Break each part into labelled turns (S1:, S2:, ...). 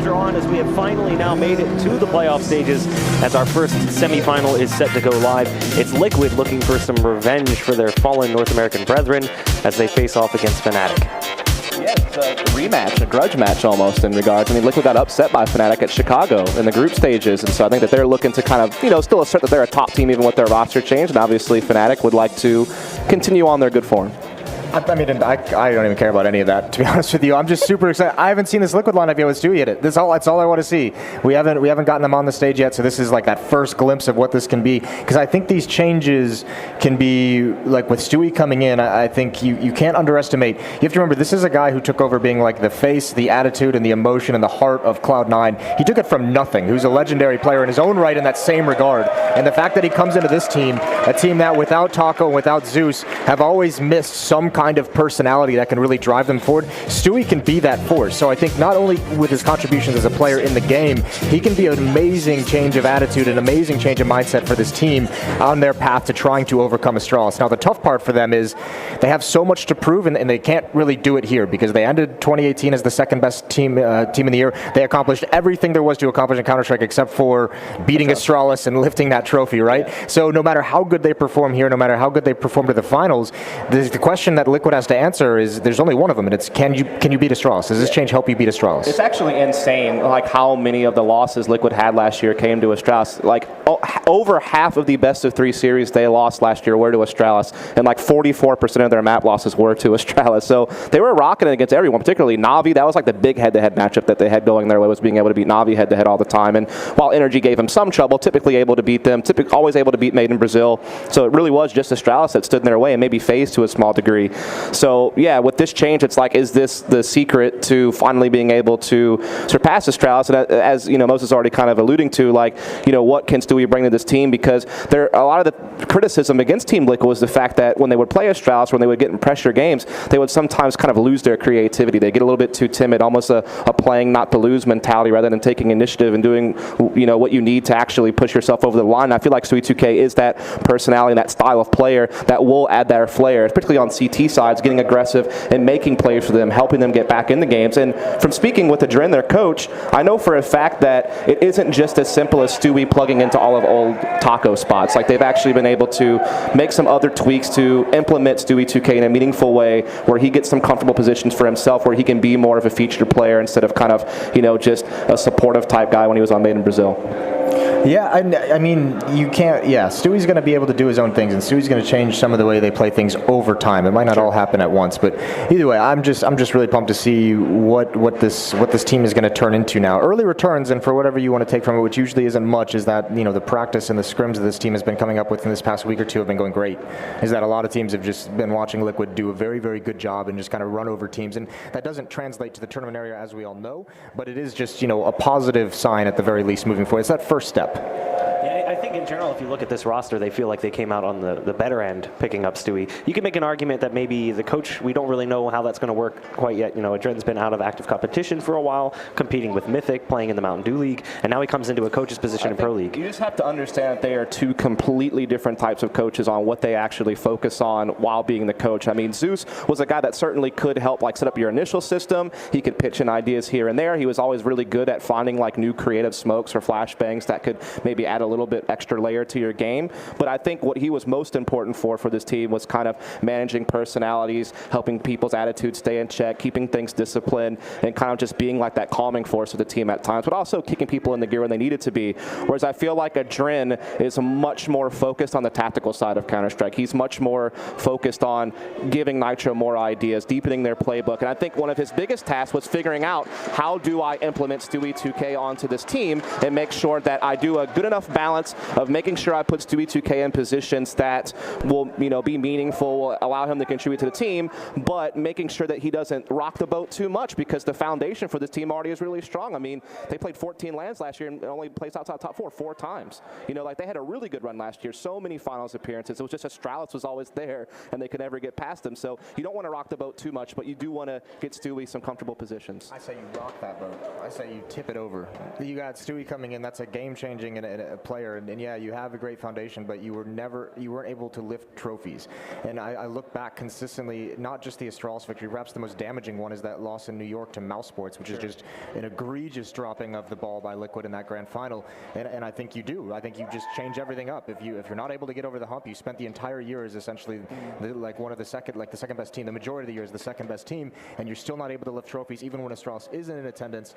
S1: pressure on as we have finally now made it to the playoff stages as our first semifinal is set to go live. It's Liquid looking for some revenge for their fallen North American brethren as they face off against Fnatic.
S2: Yeah, it's a rematch, a grudge match almost in regards. I mean, Liquid got upset by Fnatic at Chicago in the group stages, and so I think that they're looking to kind of, you know, still assert that they're a top team even with their roster change, and obviously Fnatic would like to continue on their good form.
S3: I mean, I don't even care about any of that, to be honest with you. I'm just super excited. I haven't seen this Liquid lineup yet with Stewie in it. That's all I want to see. We haven't gotten them on the stage yet, so this is like that first glimpse of what this can be. Because I think these changes can be, like with Stewie coming in, I think you can't underestimate. You have to remember, this is a guy who took over being like the face, the attitude, and the emotion and the heart of Cloud9. He took it from nothing. Who's a legendary player in his own right in that same regard. And the fact that he comes into this team, a team that without Taco and without Zeus have always missed some kind of personality that can really drive them forward. Stewie can be that force. So I think not only with his contributions as a player in the game, he can be an amazing change of attitude, an amazing change of mindset for this team on their path to trying to overcome Astralis. Now the tough part for them is they have so much to prove and they can't really do it here because they ended 2018 as the second best team in the year. They accomplished everything there was to accomplish in Counter-Strike except for beating Astralis and lifting that trophy, right? Yeah. So no matter how good they perform here, no matter how good they perform to the finals, the question that Liquid has to answer is there's only one of them, and it's can you beat Astralis? Does this change help you beat Astralis?
S2: It's actually insane, like how many of the losses Liquid had last year came to Astralis. Like over half of the best of 3 series they lost last year were to Astralis, and like 44% of their map losses were to Astralis. So they were rocking it against everyone, particularly Na'Vi. That was like the big head-to-head matchup that they had going their way, was being able to beat Na'Vi head-to-head all the time. And while Energy gave them some trouble, typically able to beat them, always able to beat Made in Brazil. So it really was just Astralis that stood in their way and maybe FaZe to a small degree. So yeah, with this change, it's like, is this the secret to finally being able to surpass Astralis? And as you know, Moses is already kind of alluding to, like, you know, what can Stewie bring to this team? Because a lot of the criticism against Team Liquid was the fact that when they would play Astralis, when they would get in pressure games, they would sometimes kind of lose their creativity. They get a little bit too timid, almost a playing not to lose mentality rather than taking initiative and doing, you know, what you need to actually push yourself over the line. And I feel like Stewie 2K is that personality and that style of player that will add their flair, particularly on CT sides, getting aggressive and making plays for them, helping them get back in the games. And from speaking with Adren, their coach, I know for a fact that it isn't just as simple as Stewie plugging into all of old Taco spots. Like, they've actually been able to make some other tweaks to implement Stewie 2K in a meaningful way where he gets some comfortable positions for himself, where he can be more of a featured player instead of kind of, you know, just a supportive type guy when he was on Made in Brazil.
S3: Yeah, I mean, you can't, yeah, Stewie's going to be able to do his own things, and Stewie's going to change some of the way they play things over time. It might not all happen at once, but either way, I'm just really pumped to see what this team is going to turn into now. Early returns, and for whatever you want to take from it, which usually isn't much, is that, you know, the practice and the scrims that this team has been coming up with in this past week or two have been going great. Is that a lot of teams have just been watching Liquid do a very, very good job and just kind of run over teams, and that doesn't translate to the tournament area, as we all know, but it is just, you know, a positive sign at the very least moving forward. It's that first step.
S1: Yeah, I think in general, if you look at this roster, they feel like they came out on the better end picking up Stewie. You can make an argument that maybe the coach, we don't really know how that's going to work quite yet. You know, Adren's been out of active competition for a while, competing with Mythic, playing in the Mountain Dew League, and now he comes into a coach's position in Pro League.
S2: You just have to understand that they are two completely different types of coaches on what they actually focus on while being the coach. I mean, Zeus was a guy that certainly could help, like, set up your initial system. He could pitch in ideas here and there. He was always really good at finding, like, new creative smokes or flashbangs that could maybe add a little bit extra layer to your game. But I think what he was most important for this team was kind of managing personalities, helping people's attitudes stay in check, keeping things disciplined, and kind of just being like that calming force of the team at times, but also kicking people in the gear when they needed to be. Whereas I feel like Adren is much more focused on the tactical side of Counter-Strike. He's much more focused on giving Nitro more ideas, deepening their playbook. And I think one of his biggest tasks was figuring out, how do I implement Stewie 2K onto this team and make sure that I do a good enough balance of making sure I put Stewie 2K in positions that will, you know, be meaningful, will allow him to contribute to the team, but making sure that he doesn't rock the boat too much, because the foundation for this team already is really strong. I mean, they played 14 LANs last year and only placed outside top 4 times. You know, like, they had a really good run last year, so many finals appearances. It was just Astralis was always there, and they could never get past them. So you don't want to rock the boat too much, but you do want to get Stewie some comfortable positions.
S3: I say you rock that boat. I say you tip it over. You got Stewie coming in. That's a game-changing player, and yeah, you have a great foundation, but you weren't able to lift trophies. And I look back consistently, not just the Astralis victory, perhaps the most damaging one is that loss in New York to Mouse Sports, which is just an egregious dropping of the ball by Liquid in that grand final. And I think you do. I think you just change everything up. If you're not able to get over the hump, you spent the entire year as essentially like one of the second best team. The majority of the year is the second best team, and you're still not able to lift trophies, even when Astralis isn't in attendance.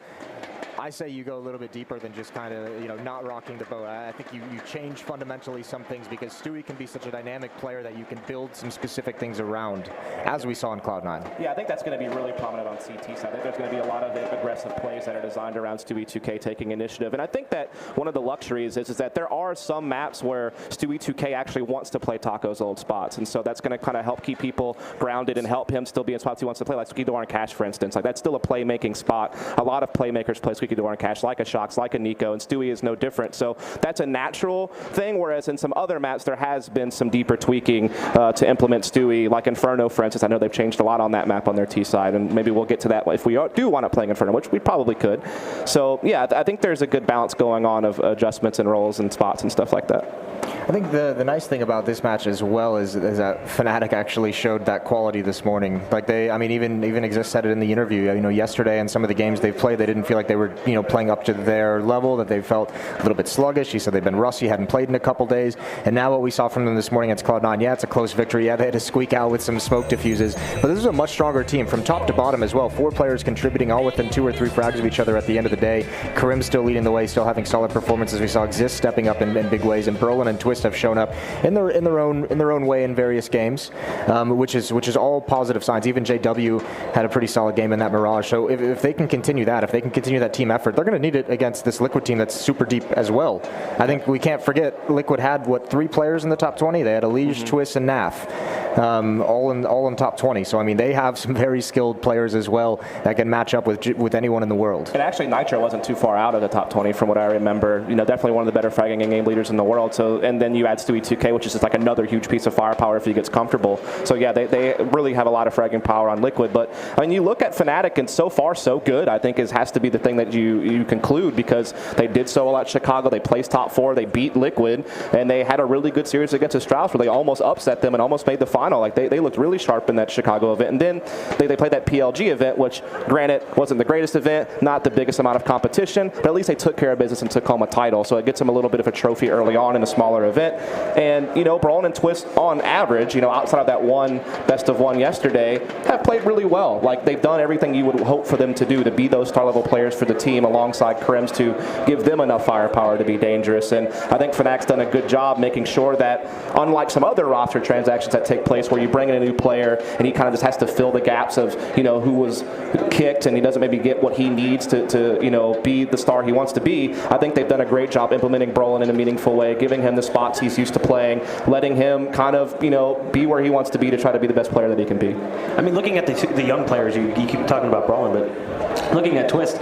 S3: I say you go a little bit deeper than just kind of, not rocking the boat. I think you change fundamentally some things, because Stewie can be such a dynamic player that you can build some specific things around, as we saw in Cloud9.
S2: Yeah, I think that's going to be really prominent on CT side. I think there's going to be a lot of aggressive plays that are designed around Stewie 2K taking initiative. And I think that one of the luxuries is that there are some maps where Stewie 2K actually wants to play Taco's old spots. And so that's going to kind of help keep people grounded and help him still be in spots he wants to play, like Squeaky Door and Cash, for instance. Like, that's still a playmaking spot. A lot of playmakers play Squeaky Door and Cash, like a Shox, like a Nico, and Stewie is no different. So that's a natural thing, whereas in some other maps there has been some deeper tweaking to implement Stewie, like Inferno, for instance. I know they've changed a lot on that map on their T side, and maybe we'll get to that if we do want to play Inferno, which we probably could. So yeah, I think there's a good balance going on of adjustments and roles and spots and stuff like that.
S3: I think the nice thing about this match as well is that Fnatic actually showed that quality this morning. Like even Exist said it in the interview. Yesterday in some of the games they've played, they didn't feel like they were playing up to their level. That they felt a little bit sluggish. He said they've been rusty, hadn't played in a couple days, and now what we saw from them this morning against Cloud9, yeah, it's a close victory. Yeah, they had to squeak out with some smoke diffuses, but this is a much stronger team from top to bottom as well. 4 players contributing, all within 2 or 3 frags of each other at the end of the day. Karim's still leading the way, still having solid performances. We saw Exist stepping up in big ways, and Brolin and Twist have shown up in their own way in various games, which is all positive signs. Even JW had a pretty solid game in that Mirage. So if they can continue that, if they can continue that team effort, they're going to need it against this Liquid team that's super deep as well. I think we can't forget Liquid had 3 players in the top 20. They had Elige, Twist, and Naf. All in top 20. So I mean, they have some very skilled players as well that can match up with anyone in the world.
S2: And actually, Nitro wasn't too far out of the top 20 from what I remember. Definitely one of the better fragging and game leaders in the world. So, and then you add Stewie 2K, which is just like another huge piece of firepower if he gets comfortable. So yeah, they really have a lot of fragging power on Liquid. But I mean, you look at Fnatic, and so far so good. I think has to be the thing that you conclude, because they did so well at Chicago. They placed top 4. They beat Liquid, and they had a really good series against Astralis where they almost upset them and almost made the final. Like they looked really sharp in that Chicago event, and then they played that PLG event, which granted wasn't the greatest event, not the biggest amount of competition, but at least they took care of business and took home a title. So it gets them a little bit of a trophy early on in a smaller event. And Brolin and Twist on average, outside of that one best of one yesterday, have played really well. Like they've done everything you would hope for them to do, to be those star level players for the team alongside Karims, to give them enough firepower to be dangerous. And I think Fnac's done a good job making sure that, unlike some other roster transactions that take place where you bring in a new player and he kind of just has to fill the gaps of who was kicked and he doesn't maybe get what he needs to be the star he wants to be, I think they've done a great job implementing Brolin in a meaningful way, giving him the spots he's used to playing, letting him kind of be where he wants to be to try to be the best player that he can be.
S1: I mean, looking at the young players, you keep talking about Brolin, but looking at Twist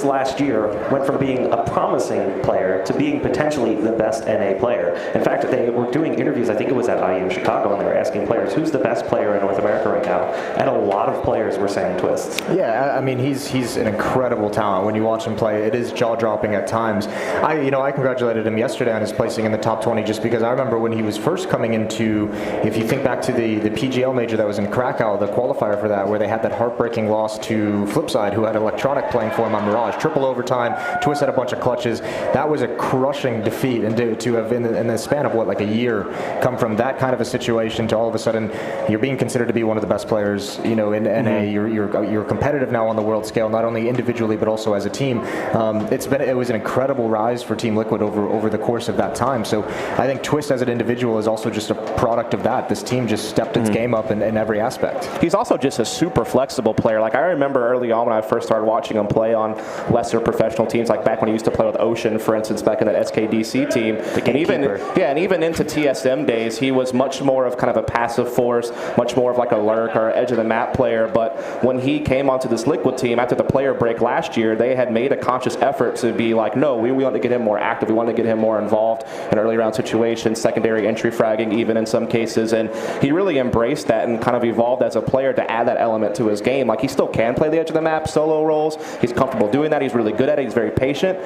S1: last year went from being a promising player to being potentially the best NA player. In fact, they were doing interviews, I think it was at IEM Chicago, and they were asking players, who's the best player in North America right now? And a lot of players were saying Twist.
S3: Yeah, I mean, he's an incredible talent. When you watch him play, it is jaw-dropping at times. I congratulated him yesterday on his placing in the top 20, just because I remember when he was first coming into, if you think back to the PGL major that was in Krakow, the qualifier for that, where they had that heartbreaking loss to Flipside, who had Electronic playing for him on Mirage. Triple overtime, Twist had a bunch of clutches. That was a crushing defeat, and to have in the span of like a year come from that kind of a situation to all of a sudden you're being considered to be one of the best players in NA. You're competitive now on the world scale, not only individually but also as a team. It was an incredible rise for Team Liquid over the course of that time. So I think Twist as an individual is also just a product of that. This team just stepped its game up in every aspect.
S2: He's also just a super flexible player. Like I remember early on when I first started watching him play on lesser professional teams, like back when he used to play with Ocean, for instance, back in that SKDC team. And even into TSM days, he was much more of kind of a passive force, much more of like a lurk or edge of the map player. But when he came onto this Liquid team after the player break last year, they had made a conscious effort to be like, no, we want to get him more active. We want to get him more involved in early round situations, secondary entry fragging even in some cases. And he really embraced that and kind of evolved as a player to add that element to his game. Like he still can play the edge of the map solo solo roles. He's comfortable doing that. He's really good at it. He's very patient.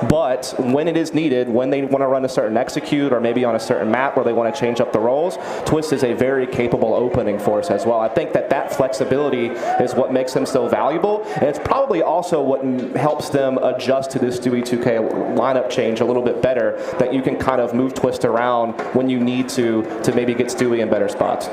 S2: But when it is needed, when they want to run a certain execute or maybe on a certain map where they want to change up the roles, Twist is a very capable opening force as well. I think that flexibility is what makes him so valuable, and it's probably also what helps them adjust to this Stewie 2K lineup change a little bit better, that you can kind of move Twist around when you need to maybe get Stewie in better spots.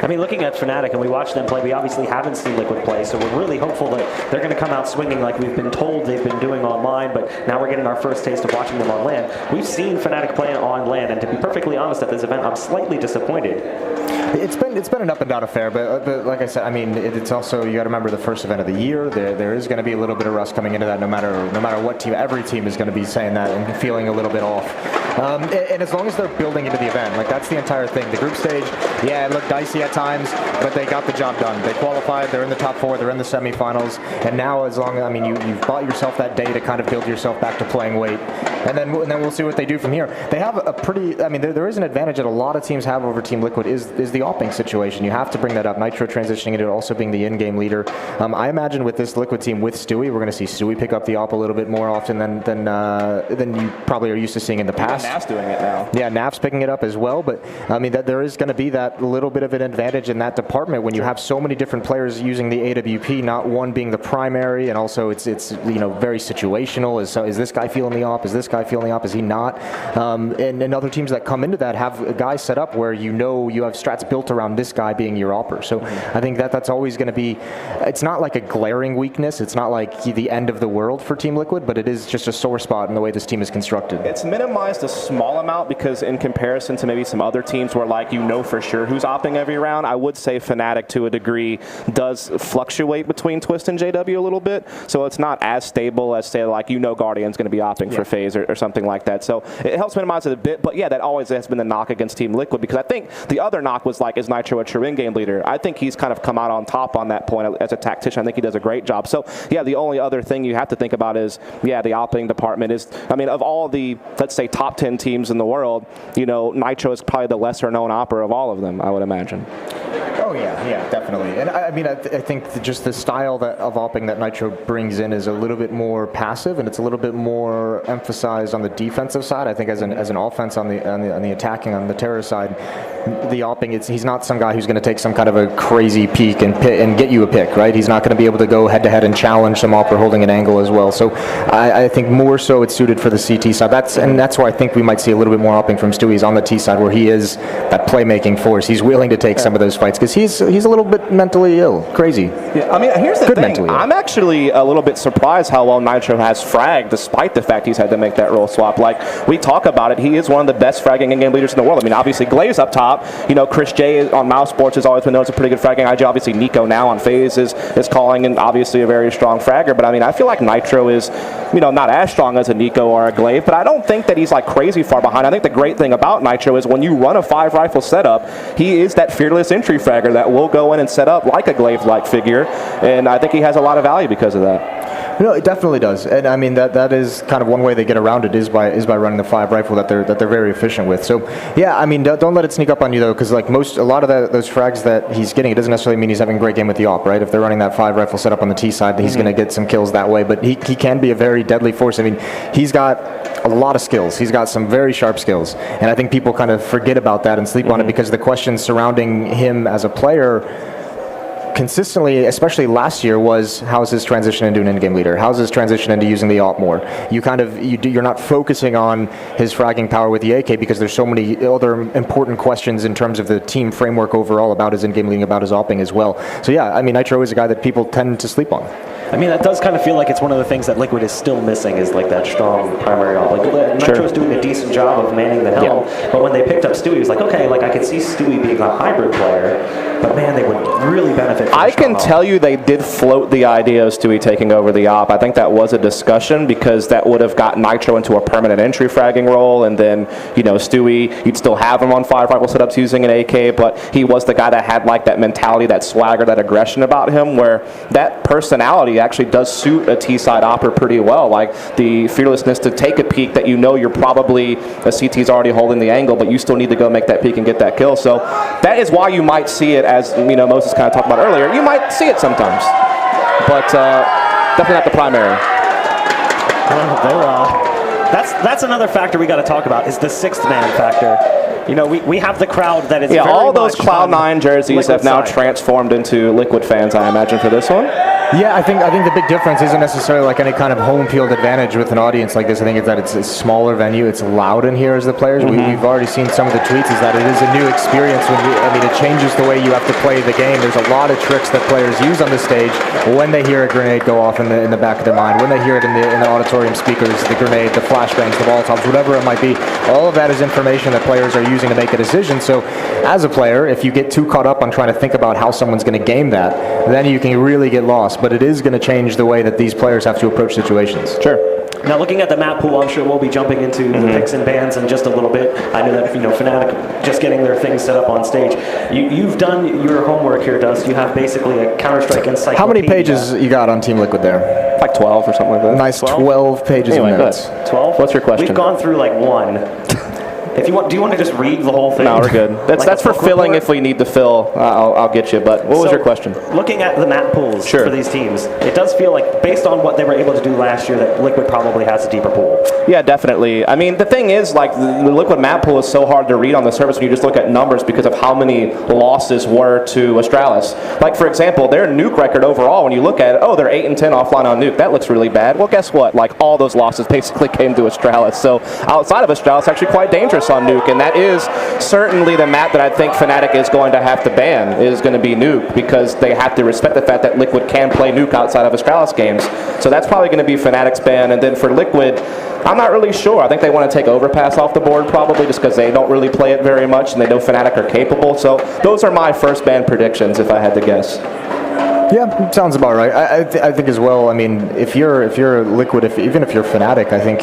S1: I mean, looking at Fnatic, and we watch them play, we obviously haven't seen Liquid play, so we're really hopeful that they're going to come out swinging like we've been told they've been doing online, but now we're getting our first taste of watching them on LAN. We've seen Fnatic play on LAN, and to be perfectly honest, at this event, I'm slightly disappointed.
S3: It's been an up and down affair, but like I said, I mean, it's also, you got to remember the first event of the year. There is going to be a little bit of rust coming into that, no matter what team. Every team is going to be saying that and feeling a little bit off. And as long as they're building into the event, like that's the entire thing. The group stage, yeah, it looked dicey at times, but they got the job done. They qualified. They're in the top 4. They're in the semifinals. And now, as long as, I mean, you've bought yourself that day to kind of build yourself back to playing weight, and then we'll see what they do from here. They have a pretty, I mean, there is an advantage that a lot of teams have over Team Liquid is the opping situation. You have to bring that up. Nitro transitioning into also being the in-game leader. I imagine with this Liquid team with Stewie, we're going to see Stewie pick up the op a little bit more often than you probably are used to seeing in the past.
S2: Naf's doing it now.
S3: Yeah, Naf's picking it up as well, but I mean that there is going to be that little bit of an advantage in that department when you have so many different players using the AWP, not one being the primary, and also it's very situational. Is this guy feeling the op? Is this guy feeling the op? Is he not? And other teams that come into that have guys set up where you have strats built around this guy being your opper. So I think that's always going to be, it's not like a glaring weakness. It's not like the end of the world for Team Liquid, but it is just a sore spot in the way this team is constructed.
S2: It's minimized a small amount because in comparison to maybe some other teams where for sure who's opping every round, I would say Fnatic to a degree does fluctuate between Twist and JW a little bit. So it's not as stable as say Guardian's going to be opping for FaZe or something like that. So it helps minimize it a bit, but yeah, that always has been the knock against Team Liquid, because I think the other knock was is Nitro a true in-game leader? I think he's kind of come out on top on that point as a tactician. I think he does a great job. So yeah, the only other thing you have to think about is, yeah, the opping department is, I mean, of all the, let's say, top 10 teams in the world, Nitro is probably the lesser known opper of all of them, I would imagine.
S3: Oh yeah, definitely. And I mean, I think just the style of opping that Nitro brings in is a little bit more passive, and it's a little bit more emphasized on the defensive side. I think as an offense on the attacking, on the terror side, the opping, he's not some guy who's going to take some kind of a crazy peek and get you a pick, right? He's not going to be able to go head to head and challenge some opper holding an angle as well. So I think more so it's suited for the CT side. That's why I think we might see a little bit more opping from Stewie's on the T side, where he is that playmaking force. He's willing to take some of those fights because he's a little bit mentally ill, crazy.
S2: Yeah, I mean, here's the thing. I'm actually a little bit surprised how well Nitro has fragged, despite the fact he's had to make that role swap. We talk about it, he is one of the best fragging in-game leaders in the world. I mean, obviously Glaze up top. Chris J on Mouse Sports has always been known as a pretty good fragging IG. Obviously Nico now on FaZe is calling, and obviously a very strong fragger. But I mean, I feel like Nitro is, not as strong as a Nico or a Glaive, but I don't think that he's crazy far behind. I think the great thing about Nitro is when you run a 5-rifle setup, he is that fearless entry fragger that will go in and set up like a Glaive-like figure, and I think he has a lot of value because of that.
S3: No, it definitely does, and I mean that is kind of one way they get around it is by running the 5-rifle that they're very efficient with. So yeah, I mean don't let it sneak up on you though, because a lot of those frags that he's getting, it doesn't necessarily mean he's having a great game with the op, right? If they're running that 5-rifle setup on the T side, he's going to get some kills that way. But he can be a very deadly force. I mean, he's got a lot of skills. He's got some very sharp skills, and I think people kind of forget about that and sleep on it because the questions surrounding him as a player consistently, especially last year, was how's his transition into an in-game leader? How's his transition into using the op more? You're not focusing on his fragging power with the AK because there's so many other important questions in terms of the team framework overall about his in-game leading, about his opping as well. So yeah, I mean, Nitro is a guy that people tend to sleep on.
S1: I mean, that does kind of feel like it's one of the things that Liquid is still missing is that strong primary op. Nitro's doing a decent job of manning the helm, but when they picked up Stewie, it was okay, I could see Stewie being a hybrid player, but man, they would really benefit from
S2: I can tell you they did float the idea of Stewie taking over the op. I think that was a discussion because that would have got Nitro into a permanent entry fragging role, and then, Stewie, you'd still have him on 5-rifle setups using an AK, but he was the guy that had that mentality, that swagger, that aggression about him, where that personality actually does suit a T-side opper pretty well. The fearlessness to take a peek that you're probably, a CT's already holding the angle, but you still need to go make that peek and get that kill. So that is why you might see it, as Moses kind of talked about earlier. You might see it sometimes. But definitely not the primary.
S1: That's another factor we got to talk about is the sixth man factor. You know, we have the crowd that is very
S2: all those
S1: much
S2: Cloud9 jerseys have now transformed into Liquid fans, I imagine, for this one.
S3: Yeah, I think the big difference isn't necessarily like any kind of home field advantage with an audience like this. I think it's that it's a smaller venue. It's loud in here as the players. We've already seen some of the tweets is that it is a new experience. It changes the way you have to play the game. There's a lot of tricks that players use on the stage when they hear a grenade go off in the back of their mind, when they hear it in the auditorium speakers, the grenade, the flashbangs, the Molotovs, whatever it might be. All of that is information that players are using to make a decision. So as a player, if you get too caught up on trying to think about how someone's going to game that, then you can really get lost. But it is going to change the way that these players have to approach situations.
S2: Sure.
S1: Now, looking at the map pool, I'm sure we'll be jumping into the picks and bans in just a little bit. I know that Fnatic just getting their things set up on stage. You've done your homework here, Dust. You have basically a Counter-Strike encyclopedia.
S3: How many pages you got on Team Liquid there?
S2: Like 12 or something like that.
S3: Nice 12 pages
S2: anyway,
S3: of notes.
S1: 12?
S2: What's your question?
S1: We've gone through like one. If you want, do you want to just read the whole thing?
S2: No, we're good. That's for filling if we need to fill. I'll get you. But what was your question?
S1: Looking at the map pools for these teams, it does feel like, based on what they were able to do last year, that Liquid probably has a deeper pool.
S2: Yeah, definitely. I mean, the thing is, like, the Liquid map pool is so hard to read on the surface when you just look at numbers because of how many losses were to Astralis. Like, for example, their nuke record overall, when you look at it, oh, they're 8-10 offline on nuke. That looks really bad. Well, guess what? Like, all those losses basically came to Astralis. So outside of Astralis, actually quite dangerous on nuke, and that is certainly the map that I think Fnatic is going to have to ban, is going to be nuke, because they have to respect the fact that Liquid can play nuke outside of Astralis games. So that's probably going to be Fnatic's ban. And then for Liquid, I'm not really sure. I think they want to take Overpass off the board probably just because they don't really play it very much and they know Fnatic are capable. So those are my first ban predictions if I had to guess.
S3: Yeah, sounds about right. I think as well. I mean, if you're Liquid, even if you're Fnatic, I think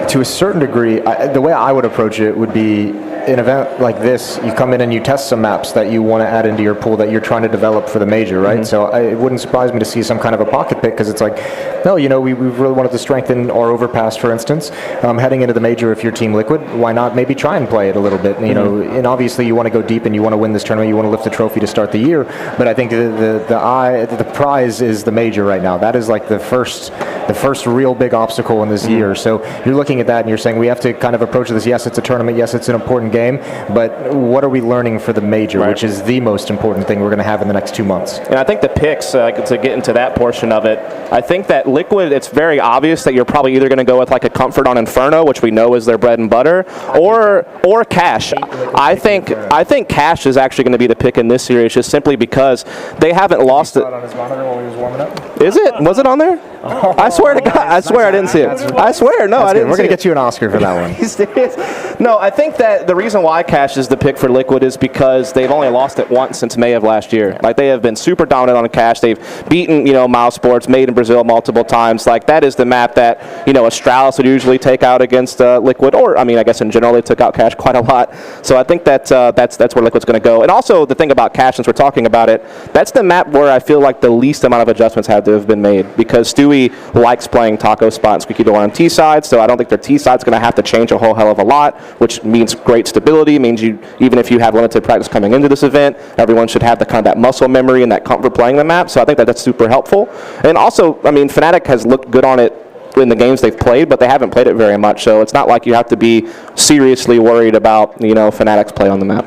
S3: to a certain degree, the way I would approach it would be an event like this, you come in and you test some maps that you want to add into your pool that you're trying to develop for the major, right? So it wouldn't surprise me to see some kind of a pocket pick, because it's like, no, we really wanted to strengthen our Overpass, for instance. Heading into the major, if you're Team Liquid, why not maybe try and play it a little bit? And obviously you want to go deep and you want to win this tournament, you want to lift the trophy to start the year, but I think the prize is the major right now. That is like the first real big obstacle in this year. So you're looking at that and you're saying we have to kind of approach this, yes, it's a tournament, yes, it's an important game, but what are we learning for the major, which is the most important thing we're going to have in the next 2 months.
S2: And I think the picks, to get into that portion of it, I think that Liquid, it's very obvious that you're probably either going to go with like a Comfort on Inferno, which we know is their bread and butter, or Cash. I think Cash is actually going to be the pick in this series, just simply because they haven't lost it.
S3: On his monitor while he was warming up?
S2: Is it? Was it on there? I swear to God, I swear I didn't see it. I swear, no, I didn't.
S3: We're going to get you an Oscar for that one.
S2: No, I think that the reason why Cash is the pick for Liquid is because they've only lost it once since May of last year. Like, they have been super dominant on Cash. They've beaten, Mouse Sports, made in Brazil multiple times. Like, that is the map that, Astralis would usually take out against Liquid, or, I mean, I guess in general they took out Cash quite a lot. So I think that that's where Liquid's going to go. And also, the thing about Cash, since we're talking about it, that's the map where I feel like the least amount of adjustments had to have been made, because Stewie likes playing Taco Spot and Squeaky Door on T side, so I don't think their T side's going to have to change a whole hell of a lot, which means great stability. Means even if you have limited practice coming into this event, everyone should have the kind of that muscle memory and that comfort playing the map. So I think that's super helpful. And also, I mean, Fnatic has looked good on it in the games they've played, but they haven't played it very much. So it's not like you have to be seriously worried about Fnatic's play on the map.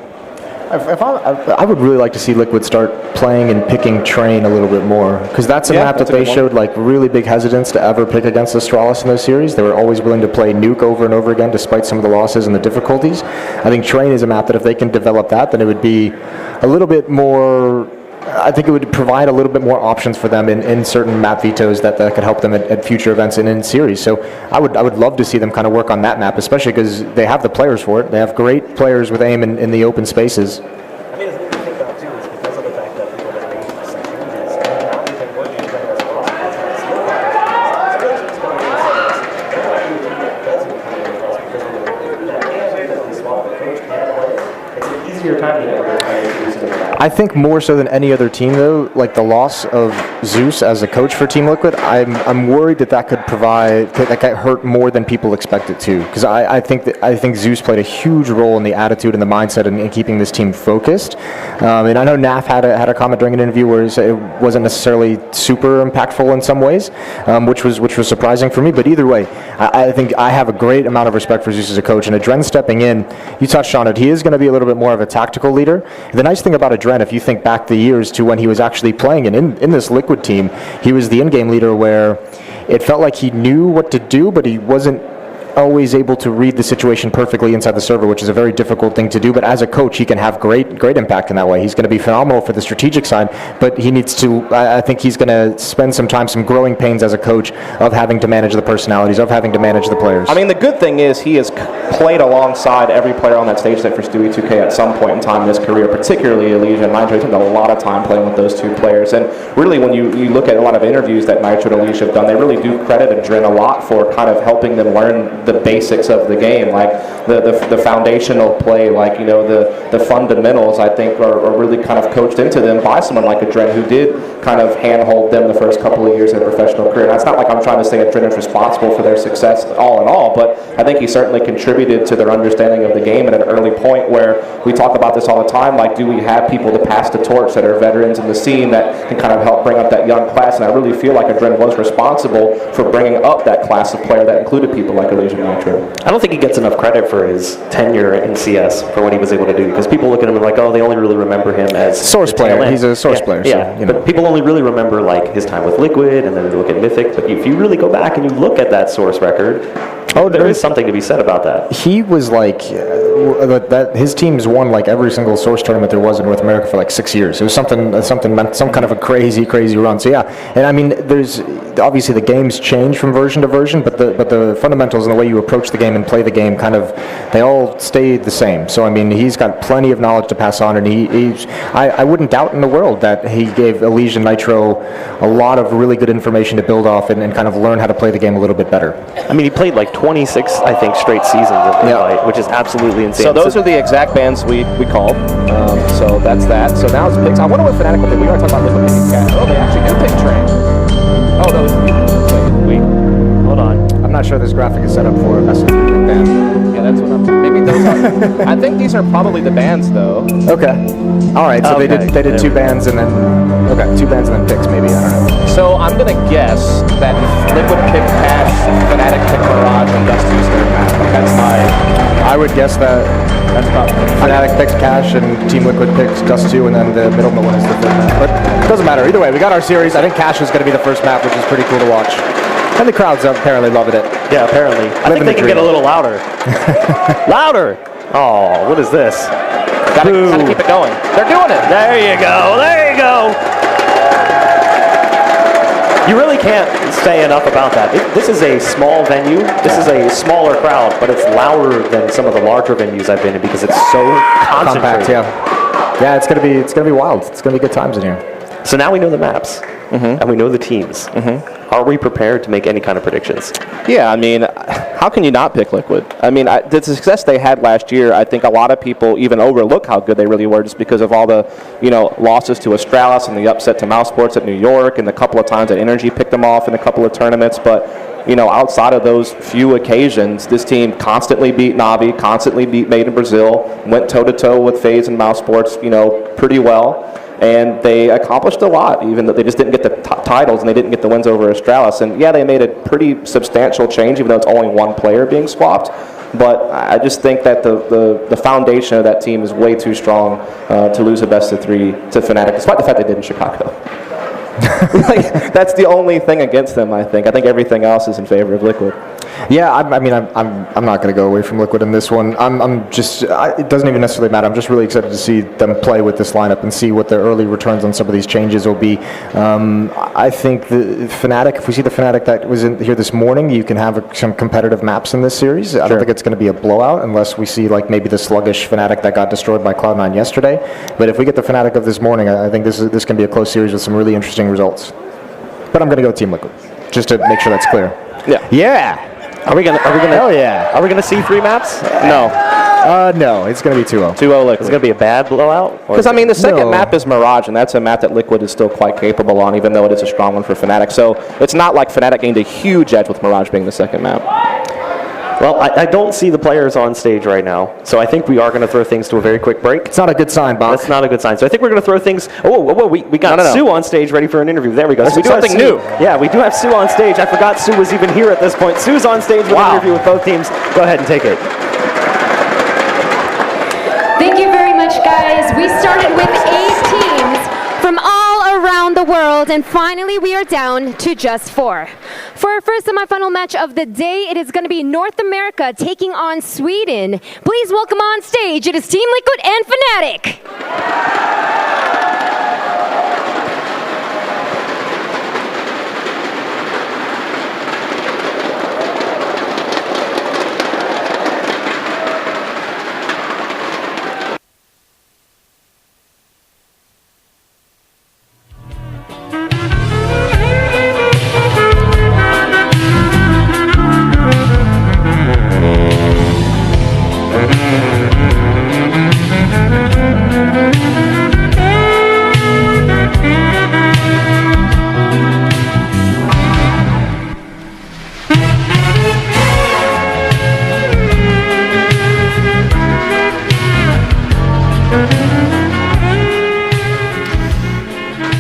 S3: I would really like to see Liquid start playing and picking Train a little bit more, because that's a map that they showed like really big hesitance to ever pick against Astralis in those series. They were always willing to play Nuke over and over again despite some of the losses and the difficulties. I think Train is a map that if they can develop that, then it would be a little bit more, I think it would provide a little bit more options for them in certain map vetoes that could help them at future events and in series. So I would love to see them kind of work on that map, especially because they have the players for it. They have great players with aim in the open spaces.
S1: I mean, the thing about too is because of the fact that people are making some changes, and now we've been working together as a roster. see your time today?
S3: I think more so than any other team, though, like the loss of Zeus as a coach for Team Liquid, I'm worried that could hurt more than people expect it to. Because I think Zeus played a huge role in the attitude and the mindset and keeping this team focused. And I know Naf had a comment during an interview where he said it wasn't necessarily super impactful in some ways, which was surprising for me. But either way, I think I have a great amount of respect for Zeus as a coach. And Adren stepping in, you touched on it, he is going to be a little bit more of a tactical leader. The nice thing about Adren, if you think back the years to when he was actually playing and in this Liquid team, he was the in-game leader where it felt like he knew what to do, but he wasn't always able to read the situation perfectly inside the server, which is a very difficult thing to do. But as a coach, he can have great impact in that way. He's going to be phenomenal for the strategic side, but he needs to, I think he's going to spend some time, some growing pains as a coach of having to manage the personalities, of having to manage the players.
S2: I mean, the good thing is he has played alongside every player on that stage set for Stewie 2K at some point in time in his career, particularly Elysia and Nitro. He spent a lot of time playing with those two players. And really, when you look at a lot of interviews that Nitro and Elysia have done, they really do credit Adren a lot for kind of helping them learn the basics of the game, like the foundational play, like, you know, the fundamentals, I think, are really kind of coached into them by someone like Adren, who did kind of handhold them the first couple of years of their professional career. And it's not like I'm trying to say Adren is responsible for their success all in all, but I think he certainly contributed to their understanding of the game at an early point where we talk about this all the time, like, do we have people to pass the torch that are veterans in the scene that can kind of help bring up that young class? And I really feel like Adren was responsible for bringing up that class of player that included people like Elysia and Nitro.
S1: I don't think he gets enough credit for his tenure in CS for what he was able to do, because people look at him and like, oh, they only really remember him as
S3: source player. He's a source player.
S1: Yeah,
S3: so, you know.
S1: But people only really remember like his time with Liquid, and then they look at Mythic. But if you really go back and you look at that source record, there is something to be said about that.
S3: He was like, his teams won like every single source tournament there was in North America for like 6 years. It was some kind of a crazy run. So yeah, and I mean, there's obviously the games change from version to version, but the fundamentals and the way you approach the game and play the game they all stay the same. So I mean, he's got plenty of knowledge to pass on, and I wouldn't doubt in the world that he gave Elysia and Nitro a lot of really good information to build off and kind of learn how to play the game a little bit better.
S1: I mean, he played like 26, I think, straight seasons of Invite, which is absolutely insane.
S2: So those are the exact bands we called. So that's that. So now it's picks. I wonder what Fnatic will pick. We are talking about Liquid picking Cat. Oh, they actually do pick Train. Oh, no.
S1: Hold on.
S3: I'm not sure this graphic is set up for a message band.
S2: Yeah, that's what maybe those are. I think these are probably the bands, though.
S3: Okay. All right. So they did two bands and then two bands and then picks maybe. I don't know.
S2: So I'm gonna guess that Liquid picked Cash, Fnatic picked Mirage, and Dusty's third map. That's
S3: I would guess that Fnatic picks Cash and Team Liquid picks Dust 2, and then the middle one is the third map. But it doesn't matter. Either way, we got our series. I think Cash is going to be the first map, which is pretty cool to watch. And the crowd's apparently loving it.
S1: Yeah, apparently. I think they can get a little louder. Louder! Oh, what is this?
S2: Gotta keep it going. They're doing it.
S1: There you go. There you go. You really can't say enough about that. This is a small venue. This is a smaller crowd, but it's louder than some of the larger venues I've been in because it's so concentrated.
S3: Compact, yeah, it's gonna be wild. It's gonna be good times in here.
S1: So now we know the maps, and we know the teams. Are we prepared to make any kind of predictions?
S2: Yeah, I mean, how can you not pick Liquid? I mean, the success they had last year, I think a lot of people even overlook how good they really were just because of all the, losses to Astralis and the upset to Mouse Sports at New York and the couple of times that Energy picked them off in a couple of tournaments. But, outside of those few occasions, this team constantly beat Navi, constantly beat Made in Brazil, went toe-to-toe with FaZe and Mouse Sports, pretty well. And they accomplished a lot, even though they just didn't get the titles and they didn't get the wins over Astralis. And yeah, they made a pretty substantial change, even though it's only one player being swapped. But I just think that the foundation of that team is way too strong to lose a best of 3 to Fnatic, despite the fact they did in Chicago. That's the only thing against them, I think. I think everything else is in favor of Liquid.
S3: Yeah, I'm not going to go away from Liquid in this one. It doesn't even necessarily matter. I'm just really excited to see them play with this lineup and see what their early returns on some of these changes will be. I think the Fnatic, if we see the Fnatic that was in here this morning, you can have some competitive maps in this series. I don't think it's going to be a blowout unless we see like maybe the sluggish Fnatic that got destroyed by Cloud9 yesterday. But if we get the Fnatic of this morning, I think this can be a close series with some really interesting results. But I'm going to go Team Liquid, just to make sure that's clear.
S2: Yeah.
S3: Yeah.
S1: Are we gonna?
S3: Hell yeah.
S1: Are we gonna see 3 maps?
S2: No.
S3: No, it's going to be 2-0.
S2: 2-0 Liquid.
S1: It's going to be a bad blowout?
S2: Because, I mean, the second
S3: No.
S2: map is Mirage, and that's a map that Liquid is still quite capable on, even though it is a strong one for Fnatic. So it's not like Fnatic gained a huge edge with Mirage being the second map.
S1: Well, I don't see the players on stage right now, so I think we are going to throw things to a very quick break.
S3: It's not a good sign, Bob.
S1: That's not a good sign. So I think we're going to throw things. We got
S2: No.
S1: Sue on stage ready for an interview. There we go.
S2: That's
S1: So we do have
S2: something
S1: Sue.
S2: new.
S1: Yeah, we do have Sue on stage. I forgot Sue was even here at this point. Sue's on stage with an interview with both teams. Go ahead and take it.
S4: Thank you very much, guys. We started with 8 teams from all around the world, and finally we are down to just 4. For our first semifinal match of the day, it is going to be North America taking on Sweden. Please welcome on stage, it is Team Liquid and Fnatic.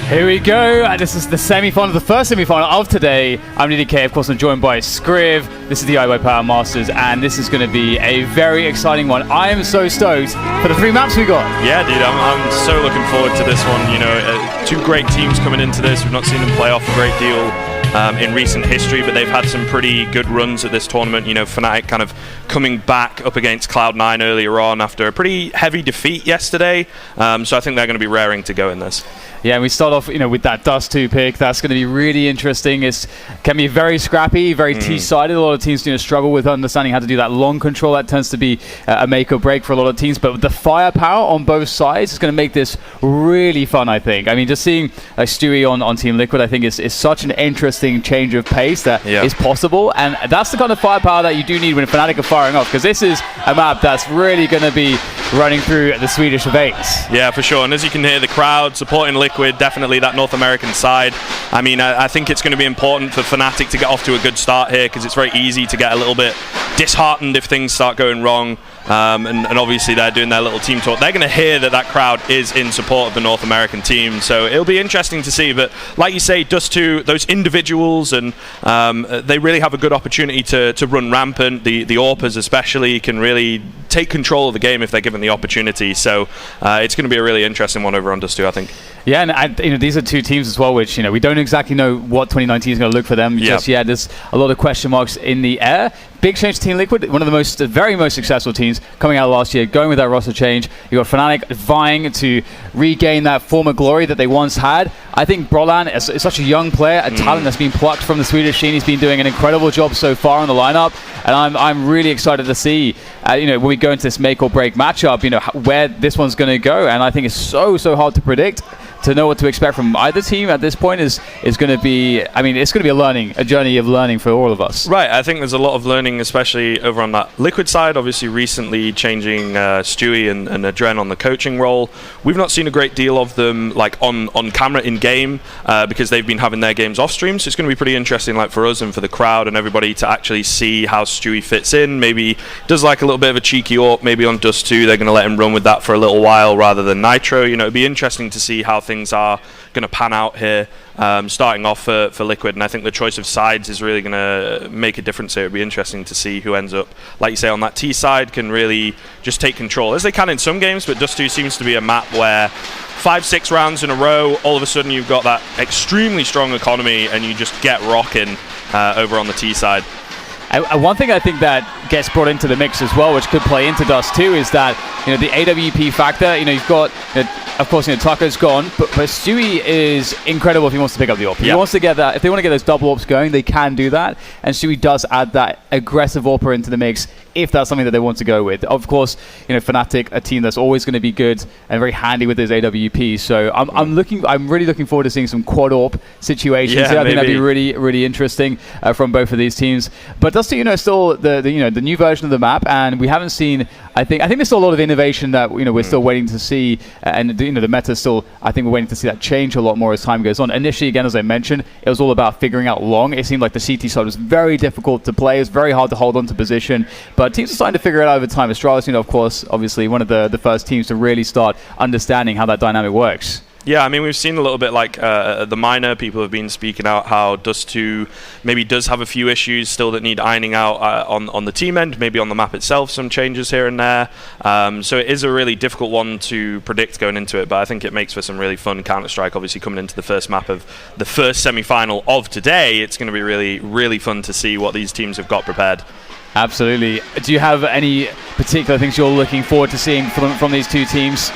S5: Here we go. This is the semi-final, the first semi-final of today. I'm DDK, of course. I'm joined by Scriv. This is the iBUYPOWER Masters, and this is going to be a very exciting one. I am so stoked for the 3 maps we got.
S6: Yeah, dude, I'm so looking forward to this one. You know, 2 great teams coming into this. We've not seen them play off a great deal in recent history, but they've had some pretty good runs at this tournament. You know, Fnatic kind of coming back up against Cloud9 earlier on after a pretty heavy defeat yesterday. So I think they're going to be raring to go in this.
S5: Yeah, and we start off, with that Dust 2 pick. That's going to be really interesting. It can be very scrappy, very T-sided. A lot of teams struggle with understanding how to do that long control. That tends to be a make or break for a lot of teams. But the firepower on both sides is going to make this really fun, I think. I mean, just seeing Stewie on Team Liquid, I think is such an interesting change of pace that is possible. And that's the kind of firepower that you do need when Fnatic are firing off, because this is a map that's really going to be running through the Swedish veins.
S6: Yeah, for sure. And as you can hear, the crowd supporting Liquid, definitely that North American side. I mean, I think it's going to be important for Fnatic to get off to a good start here, because it's very easy to get a little bit disheartened if things start going wrong. And obviously they're doing their little team talk. They're going to hear that crowd is in support of the North American team, so it'll be interesting to see. But like you say, Dust 2, those individuals, and they really have a good opportunity to run rampant. The AWPers especially can really take control of the game if they're given the opportunity. So it's going to be a really interesting one over on Dust 2, I think.
S5: Yeah, and these are 2 teams as well, which we don't exactly know what 2019 is going to look for them just yet. There's a lot of question marks in the air. Big change to Team Liquid, one of the very most successful teams coming out last year, going with that roster change. You got Fnatic vying to regain that former glory that they once had. I think Brolan is such a young player, a talent that's been plucked from the Swedish scene. He's been doing an incredible job so far on the lineup, and I'm really excited to see, when we go into this make or break matchup, where this one's going to go. And I think it's so hard to predict. To know what to expect from either team at this point is going to be, it's going to be a journey of learning for all of us.
S6: Right, I think there's a lot of learning, especially over on that Liquid side. Obviously, recently changing Stewie and Adren on the coaching role. We've not seen a great deal of them on camera in game because they've been having their games off stream. So it's going to be pretty interesting, for us and for the crowd and everybody to actually see how Stewie fits in. Maybe does a little bit of a cheeky AWP. Maybe on Dust 2, they're going to let him run with that for a little while rather than Nitro. It'd be interesting to see how things are going to pan out here, starting off for Liquid. And I think the choice of sides is really going to make a difference here. It'll be interesting to see who ends up, like you say, on that T side, can really just take control, as they can in some games. But Dust 2 seems to be a map where 5-6 rounds in a row, all of a sudden you've got that extremely strong economy and you just get rocking over on the T side.
S5: One thing I think that gets brought into the mix as well, which could play into Dust 2, is that you know, the AWP factor. You know, you've got, of course, you know, Tucker's gone, but Stewie is incredible if he wants to pick up the AWP. He wants to get that. If they want to get those double AWPs going, they can do that. And Stewie does add that aggressive AWPer into the mix if that's something that they want to go with. Of course, you know, Fnatic, a team that's always going to be good and very handy with those AWPs. So I'm really looking forward to seeing some quad AWP situations.
S6: Yeah,
S5: I think that'd be really, really interesting from both of these teams. But Dusty, you know, still the new version of the map, and we haven't seen. I think there's still a lot of innovation that, you know, we're still waiting to see, and you know, the meta still. I think we're waiting to see that change a lot more as time goes on. Initially, again, as I mentioned, it was all about figuring out long. It seemed like the CT side was very difficult to play. It was very hard to hold on to position, but teams are starting to figure it out over time. Astralis, you know, of course, obviously one of the first teams to really start understanding how that dynamic works.
S6: Yeah, I mean, we've seen a little bit like the minor people have been speaking out how Dust 2 maybe does have a few issues still that need ironing out on the team end, maybe on the map itself, some changes here and there. So it is a really difficult one to predict going into it, but I think it makes for some really fun Counter-Strike. Obviously, coming into the first map of the first semi-final of today, it's going to be really, really fun to see what these teams have got prepared.
S5: Absolutely. Do you have any particular things you're looking forward to seeing from these two teams?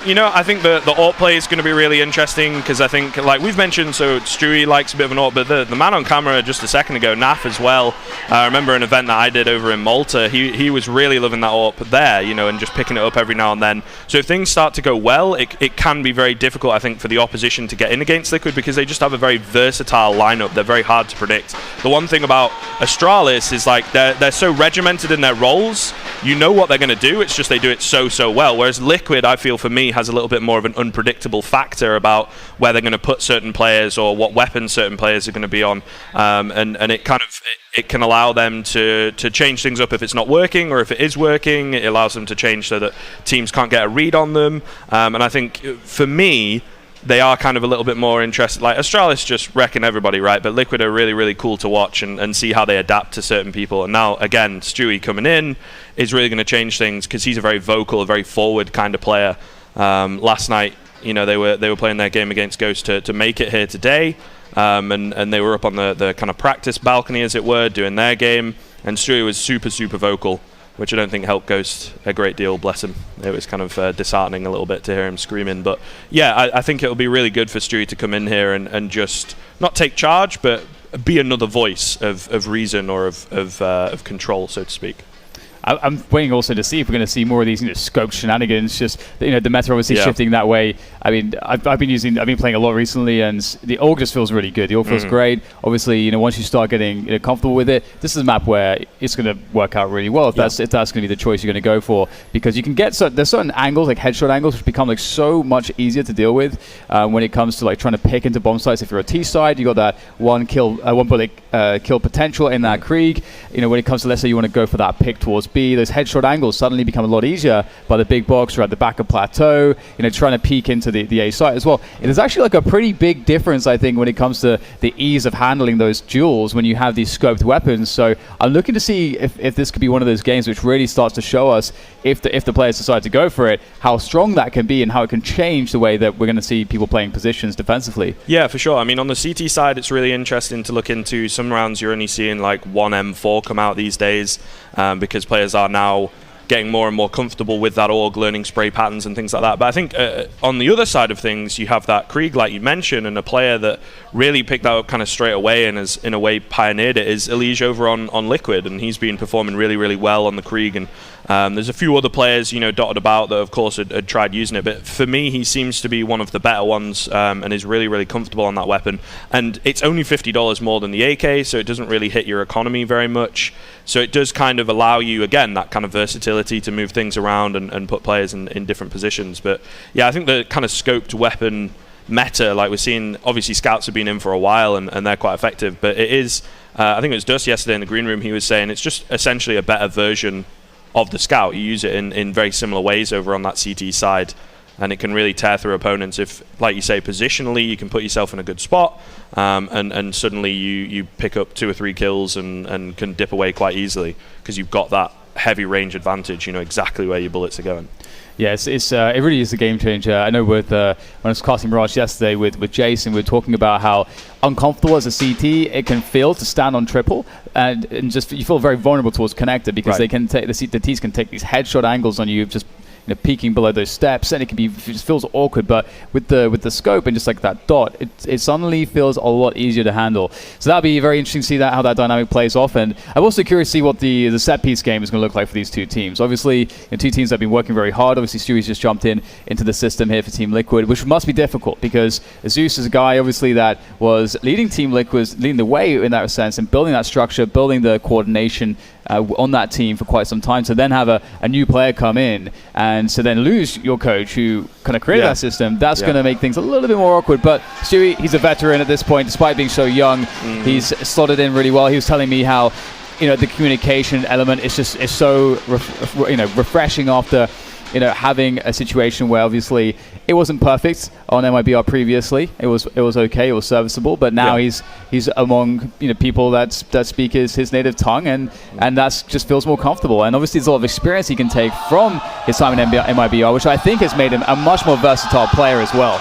S6: You know, I think the AWP play is going to be really interesting because I think, like we've mentioned, so Stewie likes a bit of an AWP, but the man on camera just a second ago, Naf as well. I remember an event that I did over in Malta. He was really loving that AWP there, you know, and just picking it up every now and then. So if things start to go well, it can be very difficult, I think, for the opposition to get in against Liquid because they just have a very versatile lineup. They're very hard to predict. The one thing about Astralis is like they're so regimented in their roles, you know what they're going to do, it's just they do it so well, whereas Liquid, I feel for me, has a little bit more of an unpredictable factor about where they're going to put certain players or what weapons certain players are going to be on, and it kind of it can allow them to change things up if it's not working, or if it is working, it allows them to change so that teams can't get a read on them, and I think for me they are kind of a little bit more interested. Like Astralis just wrecking everybody, right? But Liquid are really, really cool to watch and see how they adapt to certain people. And now, again, Stewie coming in is really going to change things because he's a very vocal, a very forward kind of player. Last night, you know, they were playing their game against Ghost to make it here today, and they were up on the kind of practice balcony, as it were, doing their game. And Stewie was super, super vocal, which I don't think helped Ghost a great deal, bless him. It was kind of disheartening a little bit to hear him screaming. But yeah, I think it'll be really good for Stewie to come in here and just not take charge, but be another voice of reason or of control, so to speak.
S5: I'm waiting also to see if we're going to see more of these, you know, scoped shenanigans. Just, you know, the meta obviously shifting that way. I mean, I've been playing a lot recently, and the AWP just feels really good. The AWP feels great. Obviously, you know, once you start getting, you know, comfortable with it, this is a map where it's going to work out really well if that's going to be the choice you're going to go for, because you can get there's certain angles, like headshot angles, which become like so much easier to deal with when it comes to like trying to pick into bomb sites. If you're a T side, you got that one bullet kill potential in that Krieg. You know, when it comes to, let's say you want to go for that pick towards B, those headshot angles suddenly become a lot easier by the big box or at the back of plateau, you know, trying to peek into the A site as well. It is actually like a pretty big difference, I think, when it comes to the ease of handling those duels when you have these scoped weapons. So I'm looking to see if this could be one of those games which really starts to show us, if the players decide to go for it, how strong that can be and how it can change the way that we're going to see people playing positions defensively.
S6: Yeah, for sure. I mean, on the CT side, it's really interesting to look into. Some rounds you're only seeing like one M4 come out these days because players are now getting more and more comfortable with that org, learning spray patterns and things like that. But I think on the other side of things, you have that Krieg, like you mentioned, and a player that really picked that up kind of straight away and has, in a way, pioneered it is Elige over on Liquid, and he's been performing really, really well on the Krieg. And there's a few other players, you know, dotted about that, of course, had tried using it. But for me, he seems to be one of the better ones and is really, really comfortable on that weapon. And it's only $50 more than the AK, so it doesn't really hit your economy very much. So it does kind of allow you, again, that kind of versatility to move things around and put players in different positions. But yeah, I think the kind of scoped weapon meta, like we're seeing, obviously scouts have been in for a while and they're quite effective. But it is, I think it was Dust yesterday in the green room, he was saying it's just essentially a better version of the scout. You use it in very similar ways over on that CT side, and it can really tear through opponents if, like you say, positionally you can put yourself in a good spot, and suddenly you pick up 2 or 3 kills and can dip away quite easily because you've got that heavy range advantage. You know exactly where your bullets are going.
S5: Yes, it really is a game changer. I know when I was casting Mirage yesterday with Jason, we were talking about how uncomfortable as a CT it can feel to stand on triple, and just you feel very vulnerable towards connector because they can take the Ts can take these headshot angles on you, just peeking below those steps, and it just feels awkward. But with the scope and just like that dot, it suddenly feels a lot easier to handle. So that'll be very interesting to see how that dynamic plays off. And I'm also curious to see what the set piece game is going to look like for these two teams. Obviously, two teams that have been working very hard. Obviously, Stewie's just jumped into the system here for Team Liquid, which must be difficult because Zeus is a guy obviously that was leading Team Liquid, leading the way in that sense, and building that structure, building the coordination on that team for quite some time. To then have a new player come in, and to then lose your coach who kind of created that system, that's going to make things a little bit more awkward. But Stewie, he's a veteran at this point, despite being so young. He's slotted in really well. He was telling me how the communication element is so refreshing after having a situation where obviously it wasn't perfect on MIBR previously. It was okay, it was serviceable, but now he's among people that speak his native tongue, and that's just feels more comfortable. And obviously there's a lot of experience he can take from his time in MIBR, which I think has made him a much more versatile player as well.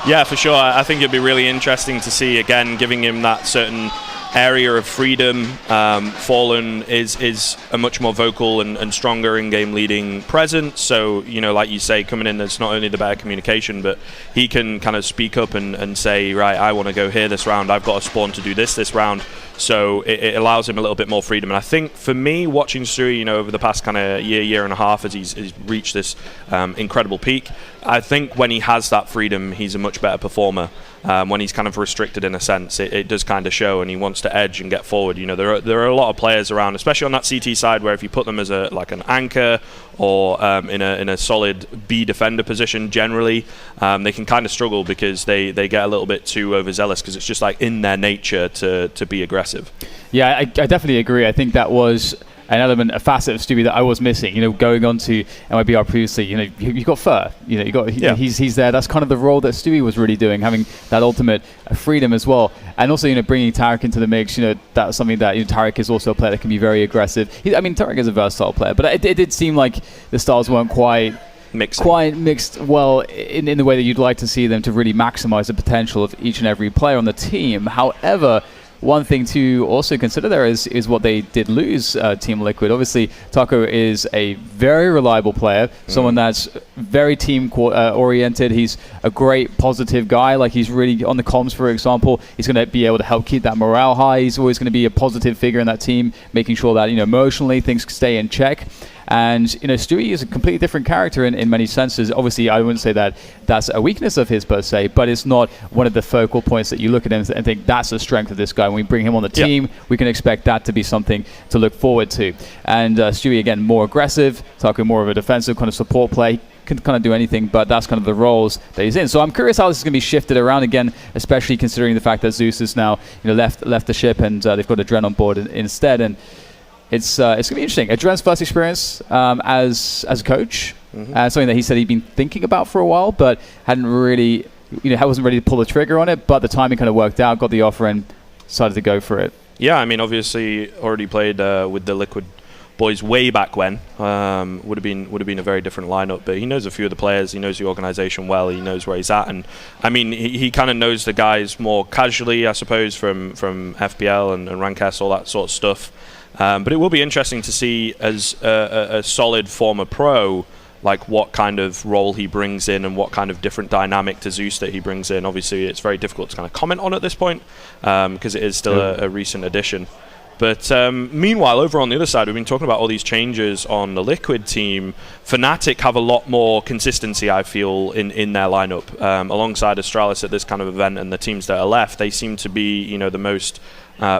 S6: Yeah, for sure. I think it'd be really interesting to see, again, giving him that certain area of freedom. Fallen is a much more vocal and stronger in-game leading presence. So, like you say, coming in, there's not only the better communication, but he can kind of speak up and say, right, I want to go here this round. I've got a spawn to do this round. So it allows him a little bit more freedom. And I think for me, watching Stewie, over the past kind of year and a half as he's reached this incredible peak, I think when he has that freedom, he's a much better performer. When he's kind of restricted in a sense, it does kind of show, and he wants to edge and get forward. There are a lot of players around, especially on that CT side, where if you put them as an anchor or in a solid B defender position, generally they can kind of struggle because they get a little bit too overzealous, because it's just like in their nature to be aggressive.
S5: Yeah, I definitely agree. I think that was an element, a facet of Stewie that I was missing. Going on to MIBR previously, you got Fur. He's there. That's kind of the role that Stewie was really doing, having that ultimate freedom as well, and also bringing Tarek into the mix. That's something that Tarek is also a player that can be very aggressive. Tarek is a versatile player, but it did seem like the styles weren't quite mixed well in the way that you'd like to see them to really maximize the potential of each and every player on the team. However, one thing to also consider there is what they did lose Team Liquid. Obviously, Taco is a very reliable player, someone that's very team oriented. He's a great positive guy. Like, he's really on the comms, for example. He's going to be able to help keep that morale high. He's always going to be a positive figure in that team, making sure that emotionally things stay in check. And Stewie is a completely different character in many senses. Obviously, I wouldn't say that that's a weakness of his per se, but it's not one of the focal points that you look at him and think that's the strength of this guy. When we bring him on the team, we can expect that to be something to look forward to. And Stewie, again, more aggressive, Taco more of a defensive kind of support play. Can kind of do anything, but that's kind of the roles that he's in. So I'm curious how this is going to be shifted around again, especially considering the fact that Zeus is now left the ship, and they've got Adren on board instead. And it's going to be interesting. Adren's first experience as a coach, something that he said he'd been thinking about for a while, but hadn't really, wasn't ready to pull the trigger on it. But the timing kind of worked out, got the offer, and decided to go for it. Yeah,
S6: obviously already played with the Liquid boys way back when. Would have been a very different lineup, but he knows a few of the players, he knows the organization well, he knows where he's at, and he kind of knows the guys more casually, I suppose, from FPL and Rank S, all that sort of stuff. But it will be interesting to see as a solid former pro, like what kind of role he brings in and what kind of different dynamic to Zeus that he brings in. Obviously, it's very difficult to kind of comment on at this point because it is still a recent addition. But meanwhile, over on the other side, we've been talking about all these changes on the Liquid team. Fnatic have a lot more consistency, I feel, in their lineup. Alongside Astralis at this kind of event and the teams that are left, they seem to be the most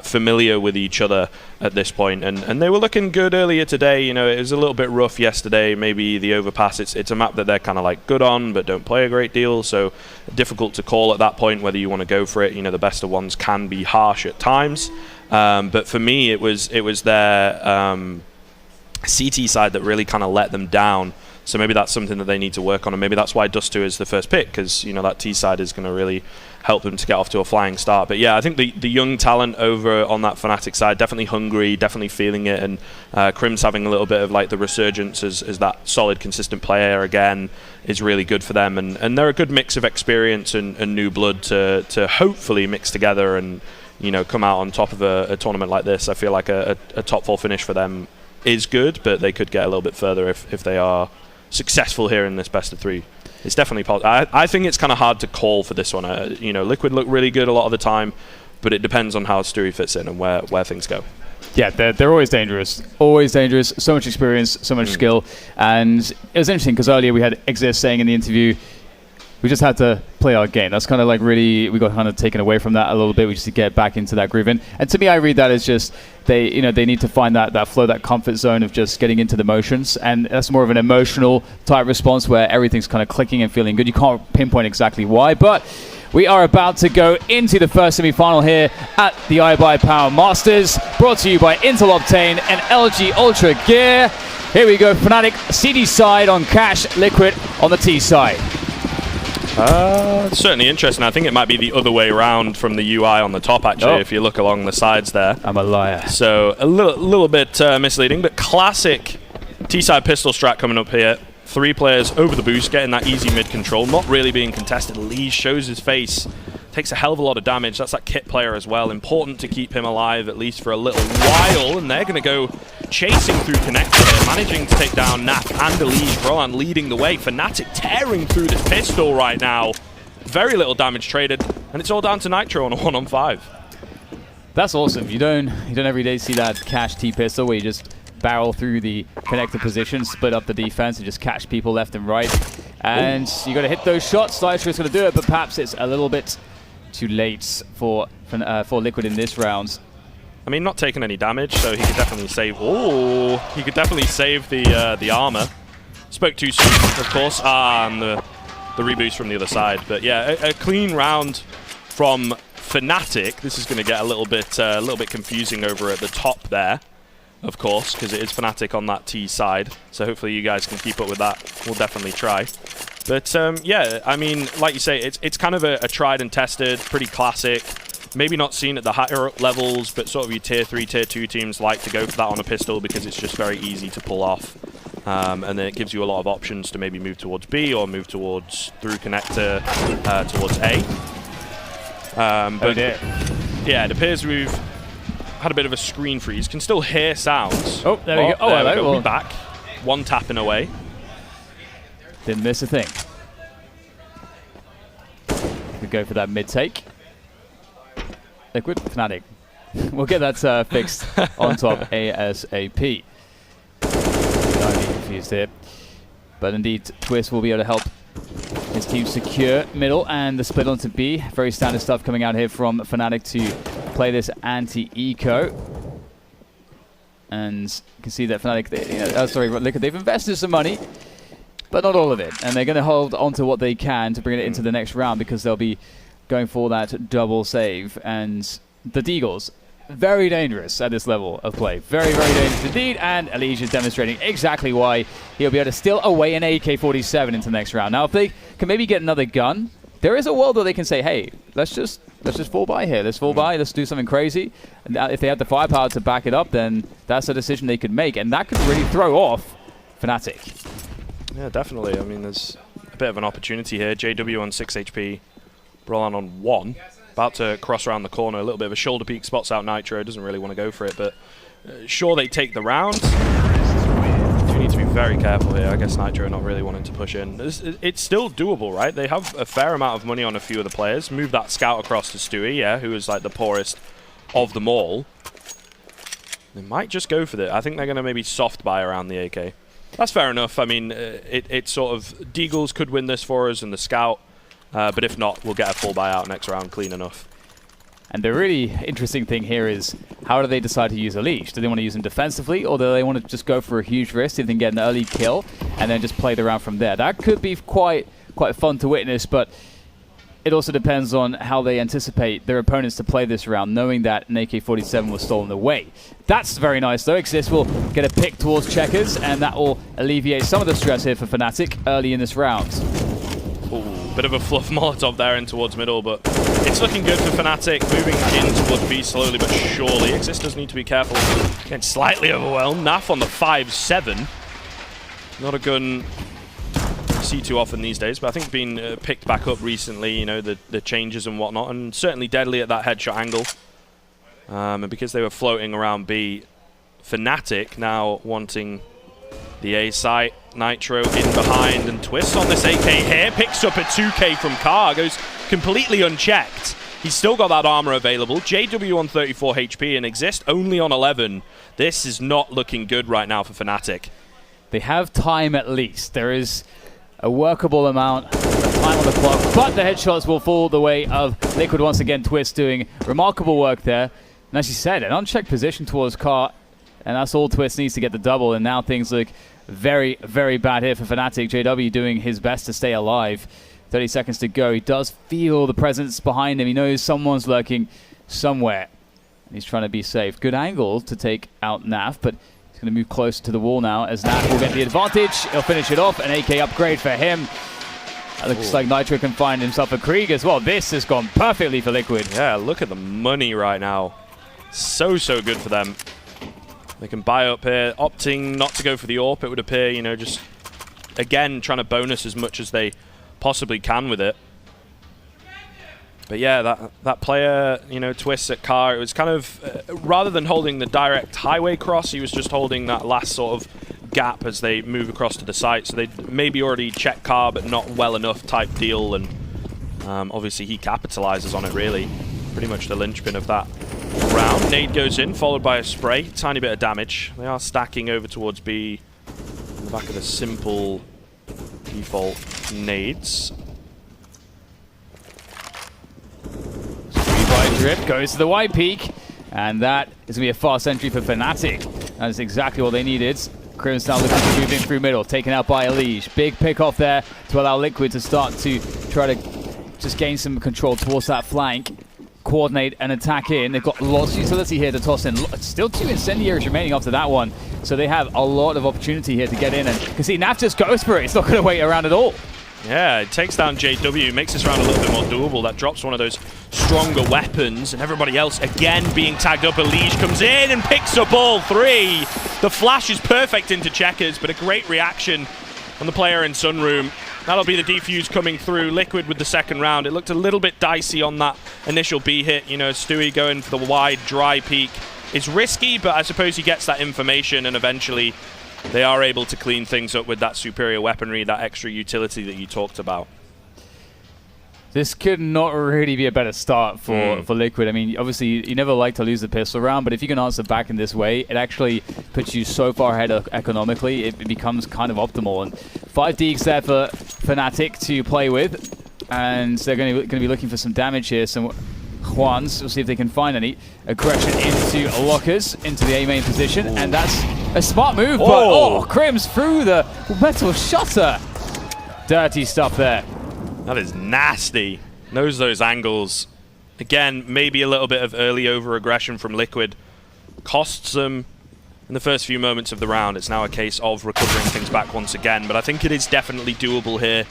S6: familiar with each other at this point, and they were looking good earlier today. It was a little bit rough yesterday, maybe the overpass. It's a map that they're kind of like good on but don't play a great deal, so difficult to call at that point whether you want to go for it. The best of ones can be harsh at times, but for me it was their CT side that really kind of let them down. So maybe that's something that they need to work on, and maybe that's why Dustu is the first pick, because that T side is going to really help them to get off to a flying start. But yeah, I think the young talent over on that Fnatic side, definitely hungry, definitely feeling it, and Crim's having a little bit of like the resurgence as that solid, consistent player again is really good for them, and they're a good mix of experience and new blood to hopefully mix together and come out on top of a tournament like this. I feel like a top 4 finish for them is good, but they could get a little bit further if they are successful here in this best of 3. It's definitely possible. I think it's kind of hard to call for this one. You know, Liquid look really good a lot of the time, but it depends on how Stewie fits in and where things go.
S5: Yeah, they're always dangerous. Always dangerous. So much experience, so much skill. And it was interesting because earlier we had Exist saying in the interview, we just had to play our game. That's kind of like really, we got kind of taken away from that a little bit. We just to get back into that groove. And to me, I read that as just they need to find that flow, that comfort zone of just getting into the motions. And that's more of an emotional type response where everything's kind of clicking and feeling good. You can't pinpoint exactly why, but we are about to go into the first semi-final here at the iBUYPOWER Masters, brought to you by Intel Optane and LG Ultra Gear. Here we go, Fnatic CD side on Cash, Liquid on the T side.
S6: Certainly interesting. I think it might be the other way around from the UI on the top, actually, if you look along the sides there.
S5: I'm a liar.
S6: So a little bit misleading, but classic T-side pistol strat coming up here. 3 players over the boost, getting that easy mid control, not really being contested. Lee shows his face, takes a hell of a lot of damage. That's that kit player as well. Important to keep him alive, at least for a little while. And they're going to go chasing through connector here, managing to take down Naf and Elise. Roland leading the way. Fnatic tearing through this pistol right now. Very little damage traded, and it's all down to Nitro on a 1-on-5.
S5: That's awesome. You don't every day see that Cash T pistol where you just barrel through the connector position, split up the defense, and just catch people left and right. And you got to hit those shots. Nitro's going to do it, but perhaps it's a little bit too late for Liquid in this round.
S6: I mean, not taking any damage, so he could definitely save. Oh, he could definitely save the armor. Spoke too soon, of course. And the reboost from the other side. But yeah, a clean round from Fnatic. This is going to get a little bit confusing over at the top there, of course, because it is Fnatic on that T side. So hopefully you guys can keep up with that. We'll definitely try. But yeah, I mean, like you say, it's kind of a tried and tested, pretty classic. Maybe not seen at the higher levels, but sort of your tier 3, tier 2 teams like to go for that on a pistol because it's just very easy to pull off. And then it gives you a lot of options to maybe move towards B or move towards through connector towards A. But yeah, it appears we've had a bit of a screen freeze. Can still hear sounds.
S5: Oh, there we go. Oh,
S6: there
S5: hello.
S6: we go. We're back. One tapping away.
S5: Didn't miss a thing. We go for that mid take. Liquid, Fnatic. We'll get that fixed on top ASAP. I'm being confused here. But indeed, Twist will be able to help his team secure middle and the split onto B. Very standard stuff coming out here from Fnatic to play this anti-eco. And you can see that Fnatic, Liquid, they've invested some money, but not all of it. And they're going to hold on to what they can to bring it into the next round because they'll be going for that double save. And the Deagles, very dangerous at this level of play. Very, very dangerous indeed. And Elige is demonstrating exactly why he'll be able to steal away an AK-47 into the next round. Now, if they can maybe get another gun, there is a world where they can say, hey, let's just fall by here. Let's fall by. Let's do something crazy. And if they have the firepower to back it up, then that's a decision they could make. And that could really throw off Fnatic.
S6: Yeah, definitely. I mean, there's a bit of an opportunity here. JW on 6 HP. Roland on 1. About to cross around the corner. A little bit of a shoulder peek. Spots out Nitro. Doesn't really want to go for it, but sure, they take the round. You need to be very careful here. I guess Nitro not really wanting to push in. It's still doable, right? They have a fair amount of money on a few of the players. Move that scout across to Stewie, yeah, who is like the poorest of them all. They might just go for it. I think they're going to maybe soft buy around the AK. That's fair enough. I mean, it's sort of Deagles could win this for us and the scout. But if not, we'll get a full buyout next round clean enough.
S5: And the really interesting thing here is, how do they decide to use Elige? Do they want to use him defensively, or do they want to just go for a huge risk and then get an early kill and then just play the round from there? That could be quite fun to witness, but it also depends on how they anticipate their opponents to play this round, knowing that an AK-47 was stolen away. That's very nice, though. Exist will get a pick towards Checkers, and that will alleviate some of the stress here for Fnatic early in this round.
S6: Ooh, bit of a fluff Molotov there in towards middle, but it's looking good for Fnatic. Moving in towards B slowly but surely. Exist does need to be careful. Getting slightly overwhelmed. Naf on the 5-7. Not a gun you see too often these days, but I think being picked back up recently, you know, the changes and whatnot, and certainly deadly at that headshot angle. And because they were floating around B, Fnatic now wanting the A site. Nitro in behind, and Twist on this AK here, picks up a 2K from Carr, goes completely unchecked. He's still got that armor available. JW on 34 HP and Exist only on 11. This is not looking good right now for Fnatic.
S5: They have time at least. There is a workable amount of time on the clock, but the headshots will fall the way of Liquid once again. Twist doing remarkable work there. And as you said, an unchecked position towards Carr, and that's all Twist needs to get the double, and now things look very, very bad here for Fnatic. JW doing his best to stay alive. 30 seconds to go. He does feel the presence behind him. He knows someone's lurking somewhere. And he's trying to be safe. Good angle to take out Naf, but he's going to move closer to the wall now as Naf will get the advantage. He'll finish it off. An AK upgrade for him. It looks like Nitro can find himself a Krieg as well. This has gone perfectly for Liquid.
S6: Yeah, look at the money right now. So good for them. They can buy up here, opting not to go for the AWP, it would appear, you know, just, again, trying to bonus as much as they possibly can with it. But yeah, that player, you know, Twist at Carr, it was kind of, rather than holding the direct highway cross, he was just holding that last sort of gap as they move across to the site. So they maybe already checked Carr, but not well enough type deal, and obviously he capitalizes on it, really. Pretty much the linchpin of that round. Nade goes in, followed by a spray. Tiny bit of damage. They are stacking over towards B on the back of the simple default nades.
S5: Drip goes to the white peak, and that is going to be a fast entry for Fnatic. That is exactly what they needed. Crim's now looking to move in through middle, taken out by Elige. Big pick off there to allow Liquid to start to try to just gain some control towards that flank. Coordinate and attack in. They've got lots of utility here to toss in. Still 2 incendiaries remaining after that one. So they have a lot of opportunity here to get in. And you can see Naf just goes for it. It's not going to wait around at all.
S6: Yeah, it takes down JW, makes this round a little bit more doable. That drops one of those stronger weapons, and everybody else again being tagged up. Elige comes in and picks up all 3. The flash is perfect into Checkers, but a great reaction on the player in Sunroom. That'll be the defuse coming through. Liquid with the second round. It looked a little bit dicey on that initial B hit. You know, Stewie going for the wide, dry peak. It's risky, but I suppose he gets that information, and eventually they are able to clean things up with that superior weaponry, that extra utility that you talked about.
S5: This could not really be a better start for Liquid. I mean, obviously, you never like to lose the pistol round, but if you can answer back in this way, it actually puts you so far ahead economically, it becomes kind of optimal. And 5 deeks there for Fnatic to play with, and they're going to be looking for some damage here. Some Juans, we'll see if they can find any aggression into lockers, into the A main position, and that's a smart move, but Crim's through the metal shutter. Dirty stuff there.
S6: That is nasty. Knows those angles. Again, maybe a little bit of early over-aggression from Liquid. Costs them in the first few moments of the round. It's now a case of recovering things back once again, but I think it is definitely doable here.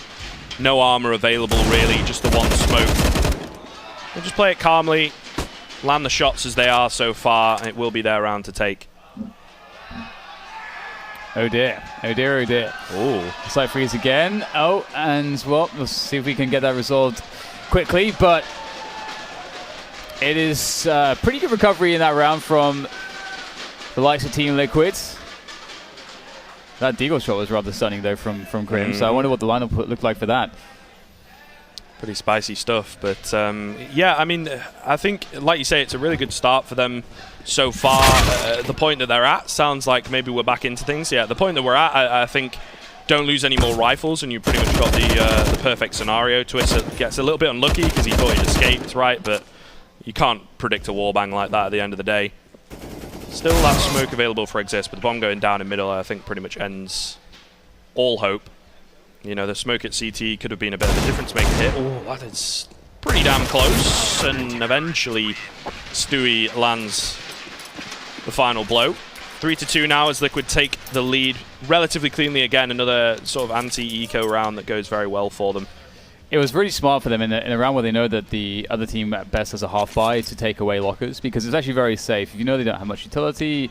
S6: No armor available, really, just the one smoke. We'll just play it calmly, land the shots as they are so far, and it will be their round to take.
S5: Oh dear, oh dear, oh dear.
S6: Oh.
S5: Slight freeze again. Oh, and well, we'll see if we can get that resolved quickly, but it is pretty good recovery in that round from the likes of Team Liquid. That deagle shot was rather stunning though from Crim, so I wonder what the lineup looked like for that.
S6: Pretty spicy stuff, but yeah, I mean, I think, like you say, it's a really good start for them so far. The point that they're at sounds like maybe we're back into things. Yeah, the point that we're at, I think, don't lose any more rifles, and you pretty much got the perfect scenario. Twist gets a little bit unlucky because he thought he'd escaped, right? But you can't predict a wallbang like that at the end of the day. Still that smoke available for Exist, but the bomb going down in middle, I think, pretty much ends all hope. You know, the smoke at CT could have been a bit of a difference maker here. Oh, that is pretty damn close. And eventually, Stewie lands the final blow. 3-2 now as Liquid take the lead relatively cleanly again. Another sort of anti-eco round that goes very well for them.
S5: It was really smart for them in a round where they know that the other team at best has a half buy to take away lockers, because it's actually very safe. If you know they don't have much utility,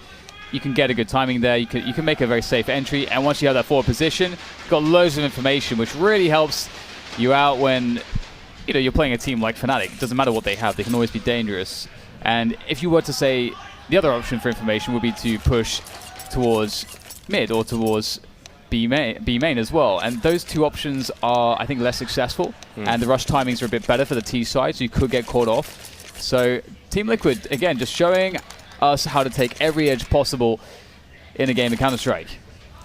S5: you can get a good timing there. You can make a very safe entry, and once you have that forward position, you've got loads of information, which really helps you out when you're playing a team like Fnatic. It doesn't matter what they have; they can always be dangerous. And if you were to say the other option for information would be to push towards mid or towards B main as well. And those two options are, I think, less successful. And the rush timings are a bit better for the T side, so you could get caught off. So Team Liquid, again, just showing us how to take every edge possible in a game of Counter-Strike.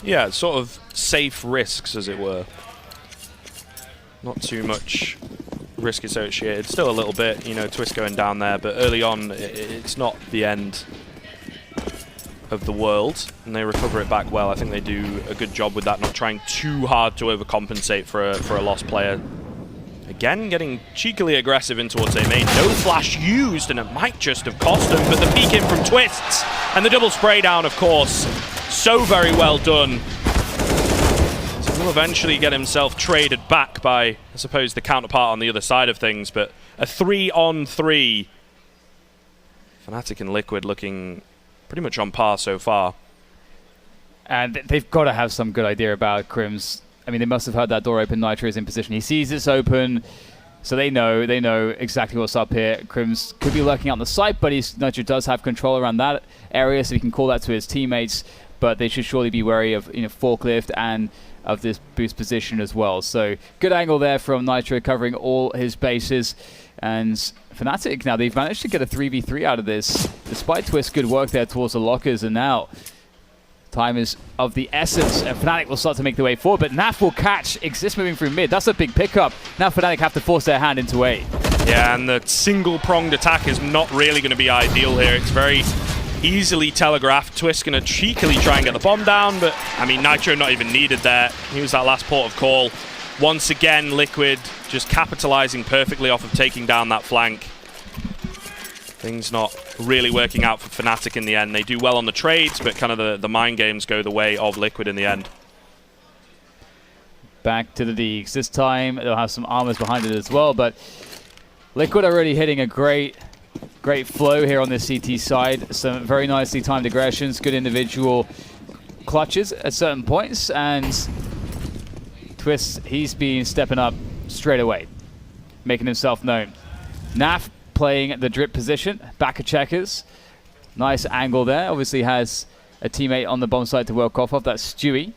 S6: Yeah, sort of safe risks, as it were. Not too much risk associated. Still a little bit, you know, Twist going down there, but early on, it's not the end of the world, and they recover it back well. I think they do a good job with that, not trying too hard to overcompensate for a lost player. Again, getting cheekily aggressive in towards A main. No flash used, and it might just have cost them, but the peek in from Twists, and the double spray down, of course. So very well done. So he'll eventually get himself traded back by, I suppose, the counterpart on the other side of things, but a 3-on-3. Fnatic and Liquid looking pretty much on par so far.
S5: And they've got to have some good idea about Crim's. I mean, they must have heard that door open. Nitro is in position. He sees it's open, so they know exactly what's up here. Crim's could be lurking out the site, but Nitro does have control around that area, so he can call that to his teammates. But they should surely be wary of Forklift and of this boost position as well. So good angle there from Nitro, covering all his bases. And Fnatic, now they've managed to get a 3v3 out of this, despite Twist's good work there towards the lockers, and now time is of the essence, and Fnatic will start to make their way forward, but Naf will catch Exist moving through mid. That's a big pickup. Now Fnatic have to force their hand into A.
S6: Yeah, and the single-pronged attack is not really going to be ideal here. It's very easily telegraphed. Twist going to cheekily try and get the bomb down, but, I mean, Nitro not even needed there. He was that last port of call. Once again, Liquid just capitalizing perfectly off of taking down that flank. Things not really working out for Fnatic in the end. They do well on the trades, but kind of the mind games go the way of Liquid in the end.
S5: Back to the Deeks. This time, they'll have some armors behind it as well, but Liquid are really hitting a great flow here on the CT side. Some very nicely timed aggressions, good individual clutches at certain points, and Twist, he's been stepping up straight away, making himself known. Naf playing the drip position, back of checkers. Nice angle there. Obviously has a teammate on the bomb side to work off of. That's Stewie.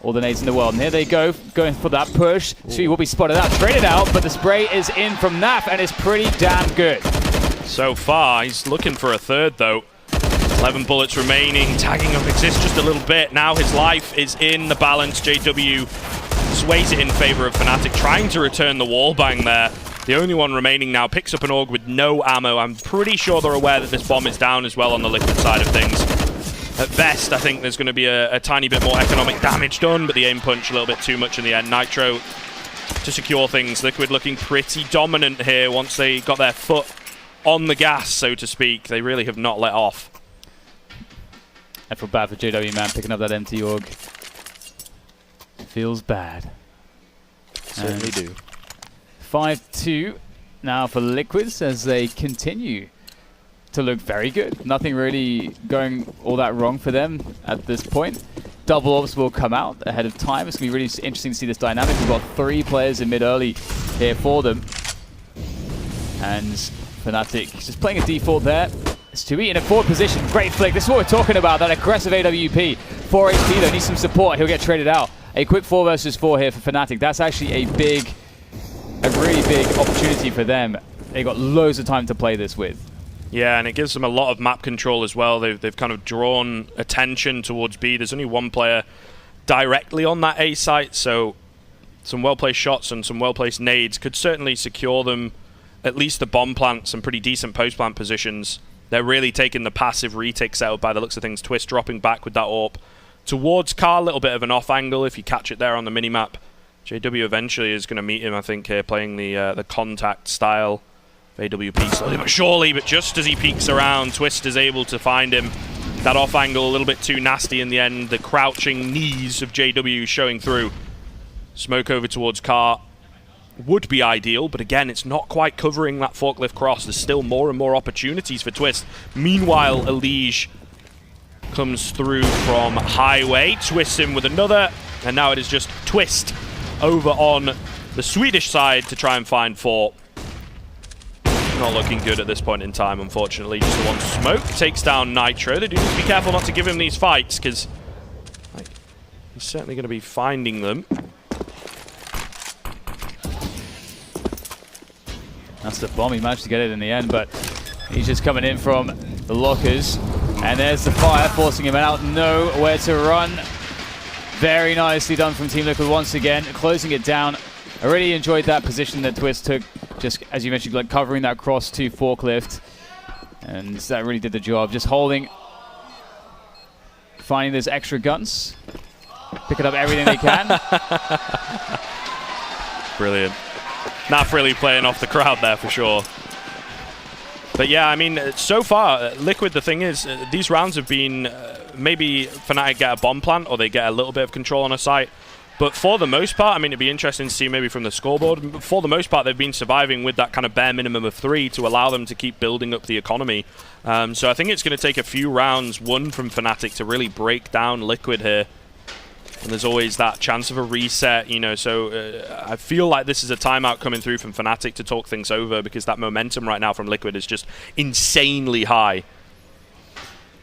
S5: All the nades in the world. And here they go, going for that push. Stewie will be spotted out, traded out, but the spray is in from Naf, and it's pretty damn good.
S6: So far, he's looking for a third, though. 11 bullets remaining, tagging up Exist just a little bit. Now his life is in the balance. JW sways it in favor of Fnatic, trying to return the wall bang there. The only one remaining now picks up an AUG with no ammo. I'm pretty sure they're aware that this bomb is down as well on the Liquid side of things. At best, I think there's going to be a tiny bit more economic damage done, but the aim punch a little bit too much in the end. Nitro to secure things. Liquid looking pretty dominant here once they got their foot on the gas, so to speak. They really have not let off.
S5: I feel bad for JW, man, picking up that empty AUG. Feels bad.
S6: Certainly do.
S5: 5-2 now for Liquids as they continue to look very good. Nothing really going all that wrong for them at this point. Double orbs will come out ahead of time. It's going to be really interesting to see this dynamic. We've got 3 players in mid early here for them. And Fnatic just playing a default there. Stewie in a forward position. Great flick. This is what we're talking about. That aggressive AWP. 4 HP though. Needs some support. He'll get traded out. A quick 4 versus 4 here for Fnatic. That's actually a really big opportunity for them. They got loads of time to play this with.
S6: Yeah, and it gives them a lot of map control as well. They've kind of drawn attention towards B. There's only one player directly on that A site, so some well-placed shots and some well-placed nades could certainly secure them at least the bomb plant, some pretty decent post-plant positions. They're really taking the passive retake setup by the looks of things. Twist dropping back with that AWP towards Carl, a little bit of an off angle if you catch it there on the minimap. JW eventually is going to meet him, I think, here, playing the contact style of AWP slowly but surely, but just as he peeks around, Twist is able to find him. That off angle a little bit too nasty in the end. The crouching knees of JW showing through. Smoke over towards Car would be ideal, but again, it's not quite covering that forklift cross. There's still more and more opportunities for Twist. Meanwhile, Elige comes through from Highway, twists him with another, and now it is just Twist over on the Swedish side to try and find 4. Not looking good at this point in time, unfortunately. Just the one smoke takes down Nitro. They do need to be careful not to give him these fights, because He's certainly going to be finding them.
S5: That's the bomb. He managed to get it in the end, but he's just coming in from the lockers. And there's the fire, forcing him out. Nowhere to run. Very nicely done from Team Liquid once again, closing it down. I really enjoyed that position that Twist took, just as you mentioned, like covering that cross to forklift. And that really did the job. Just holding, finding those extra guns, picking up everything they can.
S6: Brilliant. Not really playing off the crowd there for sure. But yeah, I mean, so far, Liquid, the thing is, these rounds have been, maybe Fnatic get a bomb plant or they get a little bit of control on a site. But for the most part, I mean, it'd be interesting to see maybe from the scoreboard. For the most part, they've been surviving with that kind of bare minimum of 3 to allow them to keep building up the economy. So I think it's going to take a few rounds, one from Fnatic, to really break down Liquid here. And there's always that chance of a reset, you know, so I feel like this is a timeout coming through from Fnatic to talk things over, because that momentum right now from Liquid is just insanely high.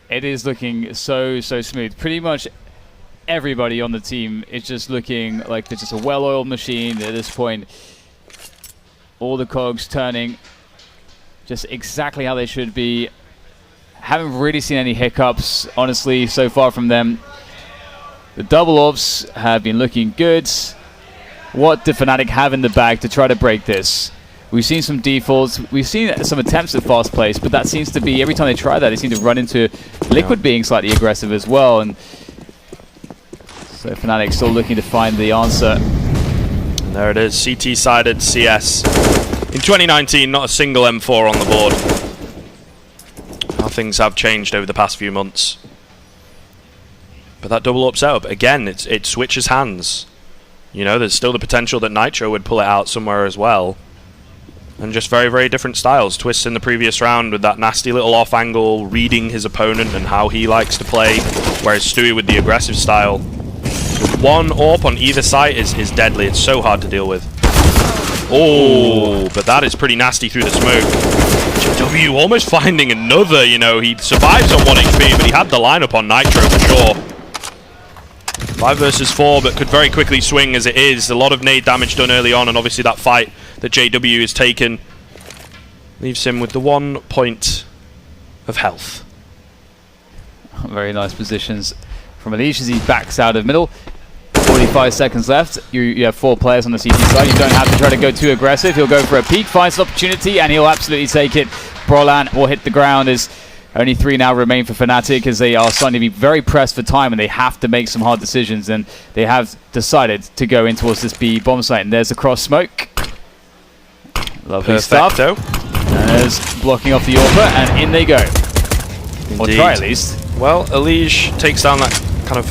S5: It is looking so smooth. Pretty much everybody on the team is just looking like they're just a well-oiled machine at this point. All the cogs turning just exactly how they should be. Haven't really seen any hiccups, honestly, so far from them. The double orbs have been looking good. What do Fnatic have in the bag to try to break this? We've seen some defaults. We've seen some attempts at fast plays, but that seems to be, every time they try that, they seem to run into Liquid being slightly aggressive as well. And so Fnatic still looking to find the answer.
S6: And there it is, CT-sided CS. In 2019, not a single M4 on the board. How things have changed over the past few months. But that double up setup, again, it switches hands. You know, there's still the potential that Nitro would pull it out somewhere as well. And just very, very different styles. Twist in the previous round with that nasty little off angle, reading his opponent and how he likes to play, whereas Stewie with the aggressive style. One AWP on either side is deadly. It's so hard to deal with. Oh, but that is pretty nasty through the smoke. JW almost finding another, you know, he survives on 1 HP, but he had the lineup on Nitro for sure. 5 versus 4, but could very quickly swing as it is. A lot of nade damage done early on, and obviously that fight that JW has taken leaves him with the 1 point of health.
S5: Very nice positions from Alicia as he backs out of middle. 45 seconds left. You have 4 players on the CT side. You don't have to try to go too aggressive. He'll go for a peek, finds an opportunity, and he'll absolutely take it. Brolan will hit the ground as only 3 now remain for Fnatic, as they are starting to be very pressed for time and they have to make some hard decisions, and they have decided to go in towards this B bomb site. And there's the cross smoke. Lovely stuff. And there's blocking off the AWPer, and in they go. Indeed. Or try at least.
S6: Well, Elige takes down that kind of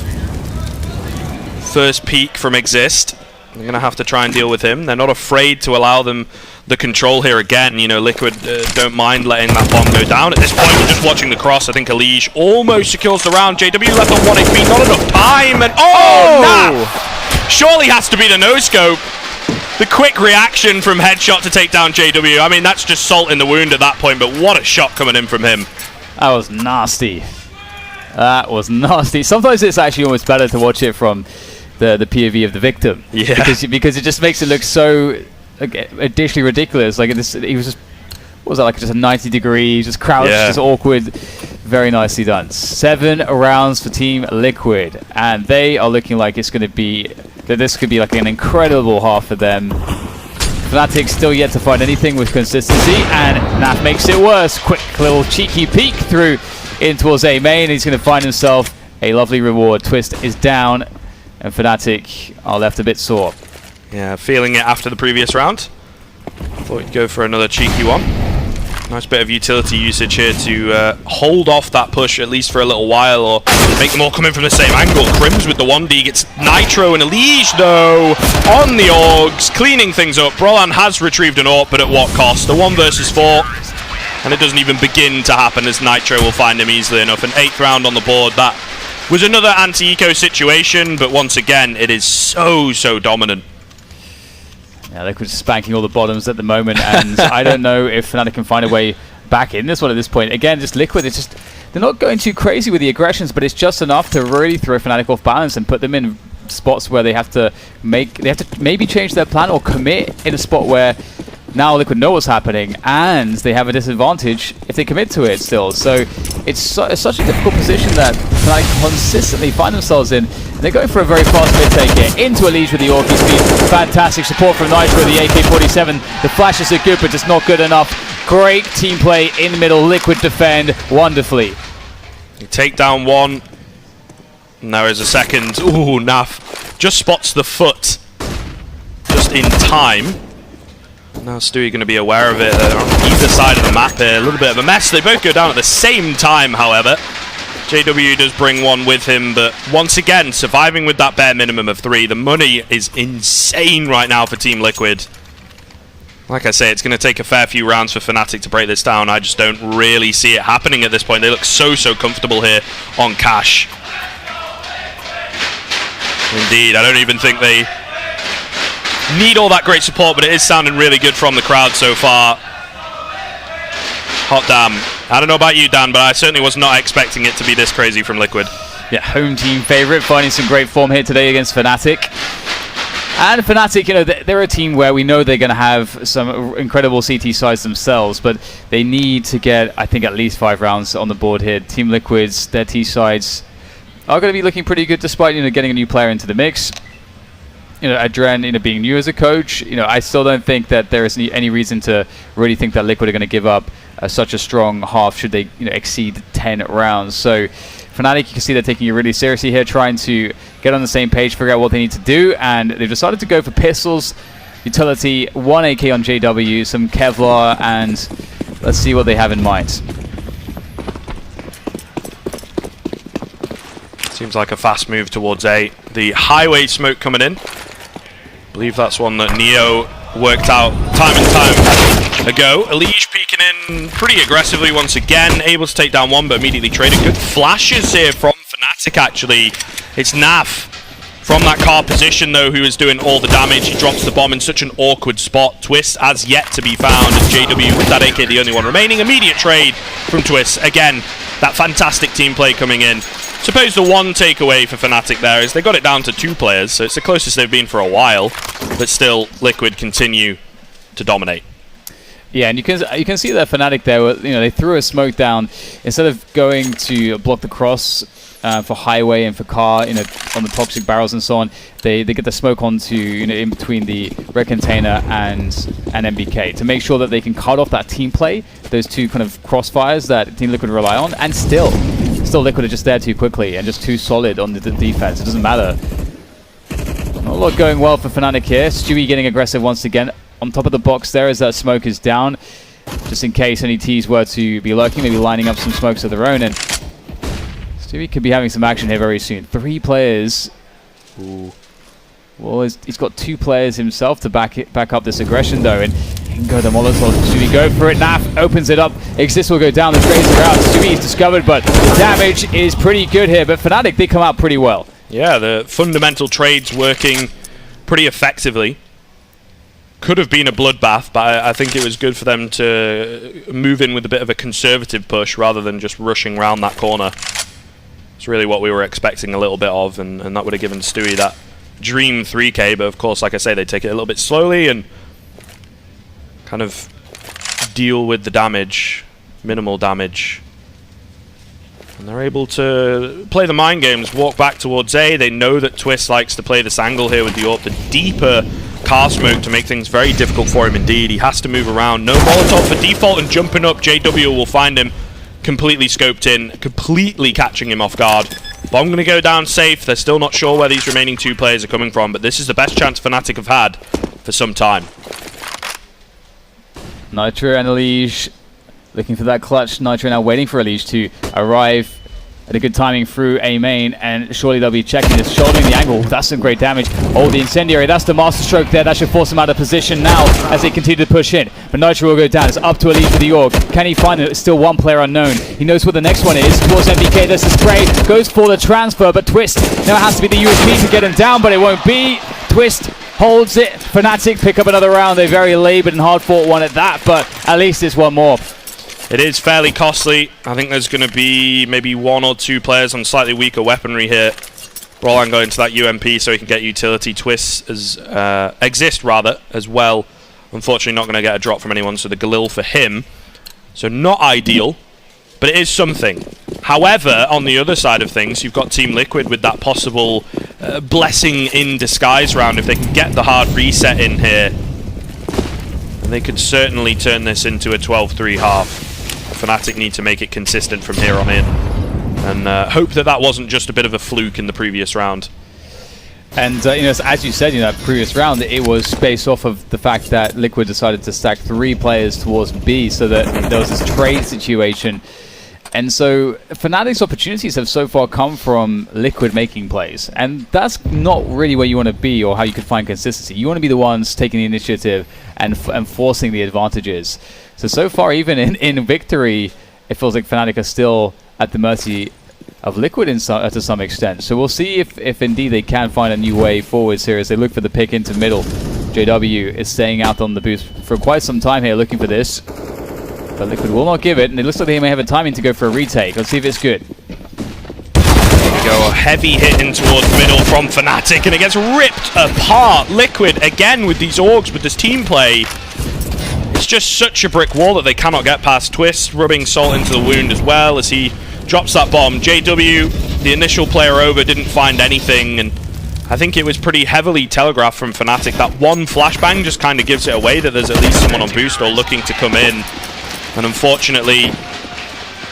S6: first peak from Exist. They're going to have to try and deal with him. They're not afraid to allow them the control here again. You know, Liquid don't mind letting that bomb go down. At this point, we're just watching the cross. I think Elige almost secures the round. JW left on 1 HP, not enough time, and nah! Surely has to be the no-scope. The quick reaction from Headshot to take down JW. I mean, that's just salt in the wound at that point, but what a shot coming in from him.
S5: That was nasty. That was nasty. Sometimes it's actually almost better to watch it from the POV of the victim. Yeah. Because it just makes it look so additionally ridiculous. Like this, he was just, what was that, like just a 90-degree, just crouched, just awkward. Very nicely done. 7 rounds for Team Liquid, and they are looking like it's going to be, that this could be like an incredible half for them. Fnatic still yet to find anything with consistency, and Naf makes it worse. Quick little cheeky peek through in towards A main. He's going to find himself a lovely reward. Twist is down, and Fnatic are left a bit sore.
S6: Yeah, feeling it after the previous round. Thought he'd go for another cheeky one. Nice bit of utility usage here to hold off that push at least for a little while, or make them all come in from the same angle. Crims with the 1D gets Nitro and Elige though on the Orgs, cleaning things up. Brolan has retrieved an AWP, but at what cost? A 1 versus 4, and it doesn't even begin to happen as Nitro will find him easily enough. An 8th round on the board. That was another anti-eco situation, but once again, it is so dominant.
S5: Yeah, Liquid spanking all the bottoms at the moment, and I don't know if Fnatic can find a way back in this one at this point. Again, just Liquid, it's just, they're not going too crazy with the aggressions, but it's just enough to really throw Fnatic off balance and put them in spots where they have to maybe change their plan or commit in a spot where now Liquid know what's happening, and they have a disadvantage if they commit to it still. So it's such a difficult position that Fnatic consistently find themselves in. And they're going for a very fast mid-take here, into a lead with the Orky speed. Fantastic support from Nitro, the AK-47. The flashes are good, but just not good enough. Great team play in the middle. Liquid defend wonderfully.
S6: You take down one. And there is a second. Ooh, Naf just spots the foot just in time. Now Stewie going to be aware of it. They're on either side of the map here. A little bit of a mess. They both go down at the same time, however. JW does bring one with him, but once again, surviving with that bare minimum of 3. The money is insane right now for Team Liquid. Like I say, it's going to take a fair few rounds for Fnatic to break this down. I just don't really see it happening at this point. They look so comfortable here on Cash. Indeed, I don't even think they need all that great support, but it is sounding really good from the crowd so far. Hot damn. I don't know about you, Dan, but I certainly was not expecting it to be this crazy from Liquid.
S5: Yeah, home team favorite, finding some great form here today against Fnatic. And Fnatic, you know, they're a team where we know they're going to have some incredible CT sides themselves, but they need to get, I think, at least 5 rounds on the board here. Team Liquid's, their T sides are going to be looking pretty good despite, you know, getting a new player into the mix. You know, Adren, you know, being new as a coach, you know, I still don't think that there is any reason to really think that Liquid are going to give up such a strong half should they, you know, exceed 10 rounds. So Fnatic, you can see they're taking it really seriously here, trying to get on the same page, figure out what they need to do, and they've decided to go for pistols, utility, 1 AK on JW, some Kevlar, and let's see what they have in mind.
S6: Seems like a fast move towards A. The highway smoke coming in. I believe that's one that Neo worked out time and time ago. Elige peeking in pretty aggressively once again, able to take down one, but immediately traded. Good flashes here from Fnatic, actually. It's Naf from that car position, though, who is doing all the damage. He drops the bomb in such an awkward spot. Twist as yet to be found, and JW with that AK, the only one remaining. Immediate trade from Twist. Again, that fantastic team play coming in. Suppose the one takeaway for Fnatic there is they got it down to 2 players, so it's the closest they've been for a while, but still Liquid continue to dominate.
S5: Yeah, and you can see that Fnatic there, you know, they threw a smoke down instead of going to block the cross for highway and for car, you know, on the toxic barrels and so on. They get the smoke onto, you know, in between the red container and MBK to make sure that they can cut off that team play, those 2 kind of crossfires that Team Liquid rely on, and still Liquid are just there too quickly and just too solid on the defense. It doesn't matter. Not a lot going well for Fnatic here. Stewie getting aggressive once again. On top of the box there as that smoke is down, just in case any Ts were to be lurking, maybe lining up some smokes of their own, and Stewie could be having some action here very soon. 3 players. Ooh. Well, he's got 2 players himself to back up this aggression, though, and he can go the Molotov. Stewie go for it. Naf opens it up. Exist will go down. The trades are out. Stewie is discovered, but the damage is pretty good here. But Fnatic, they come out pretty well.
S6: Yeah, the fundamental trades working pretty effectively. Could have been a bloodbath, but I think it was good for them to move in with a bit of a conservative push rather than just rushing around that corner. It's really what we were expecting a little bit of, and that would have given Stewie that dream 3K, but of course, like I say, they take it a little bit slowly and kind of deal with the damage, minimal damage. And they're able to play the mind games, walk back towards A. They know that Twist likes to play this angle here with the AWP, the deeper car smoke to make things very difficult for him indeed. He has to move around. No Molotov for default, and jumping up, JW will find him completely scoped in, completely catching him off guard. Bomb going to go down safe. They're still not sure where these remaining 2 players are coming from, but this is the best chance Fnatic have had for some time.
S5: Nitro and Elige looking for that clutch. Nitro now waiting for Elige to arrive at a good timing through A main, and surely they'll be checking this, shouldering the angle. That's some great damage. Oh, the incendiary, that's the master stroke there. That should force him out of position now as they continue to push in. But Nitro will go down. It's up to Elige for the AWP. Can he find it? It's still 1 player unknown. He knows what the next one is. Towards MBK, there's the spray. Goes for the transfer, but Twist now has to be the USP to get him down, but it won't be. Twist holds it. Fnatic pick up another round. They very laboured and hard-fought one at that, but at least it's 1 more.
S6: It is fairly costly. I think there's going to be maybe 1 or 2 players on slightly weaker weaponry here. Roland going to that UMP so he can get utility. Twists exist as well. Unfortunately, not going to get a drop from anyone, so the Galil for him. So not ideal, but it is something. However, on the other side of things, you've got Team Liquid with that possible blessing in disguise round. If they can get the hard reset in here, they could certainly turn this into a 12-3 half. Fnatic need to make it consistent from here on in. And hope that that wasn't just a bit of a fluke in the previous round.
S5: And as you said, that previous round, it was based off of the fact that Liquid decided to stack 3 players towards B, so that there was this trade situation. And so Fnatic's opportunities have so far come from Liquid making plays, and that's not really where you want to be or how you can find consistency. You want to be the ones taking the initiative and forcing the advantages. So far, even in victory, it feels like Fnatic are still at the mercy of Liquid to some extent. So we'll see if indeed they can find a new way forwards here as they look for the pick into middle. JW is staying out on the boost for quite some time here looking for this. But Liquid will not give it, and it looks like they may have a timing to go for a retake. Let's see if it's good.
S6: There we go, a heavy hit in towards middle from Fnatic, and it gets ripped apart. Liquid, again, with these Orgs, with this team play, it's just such a brick wall that they cannot get past. Twist rubbing salt into the wound as well as he drops that bomb. JW, the initial player over, didn't find anything, and I think it was pretty heavily telegraphed from Fnatic. That one flashbang just kind of gives it away that there's at least someone on boost or looking to come in. And unfortunately,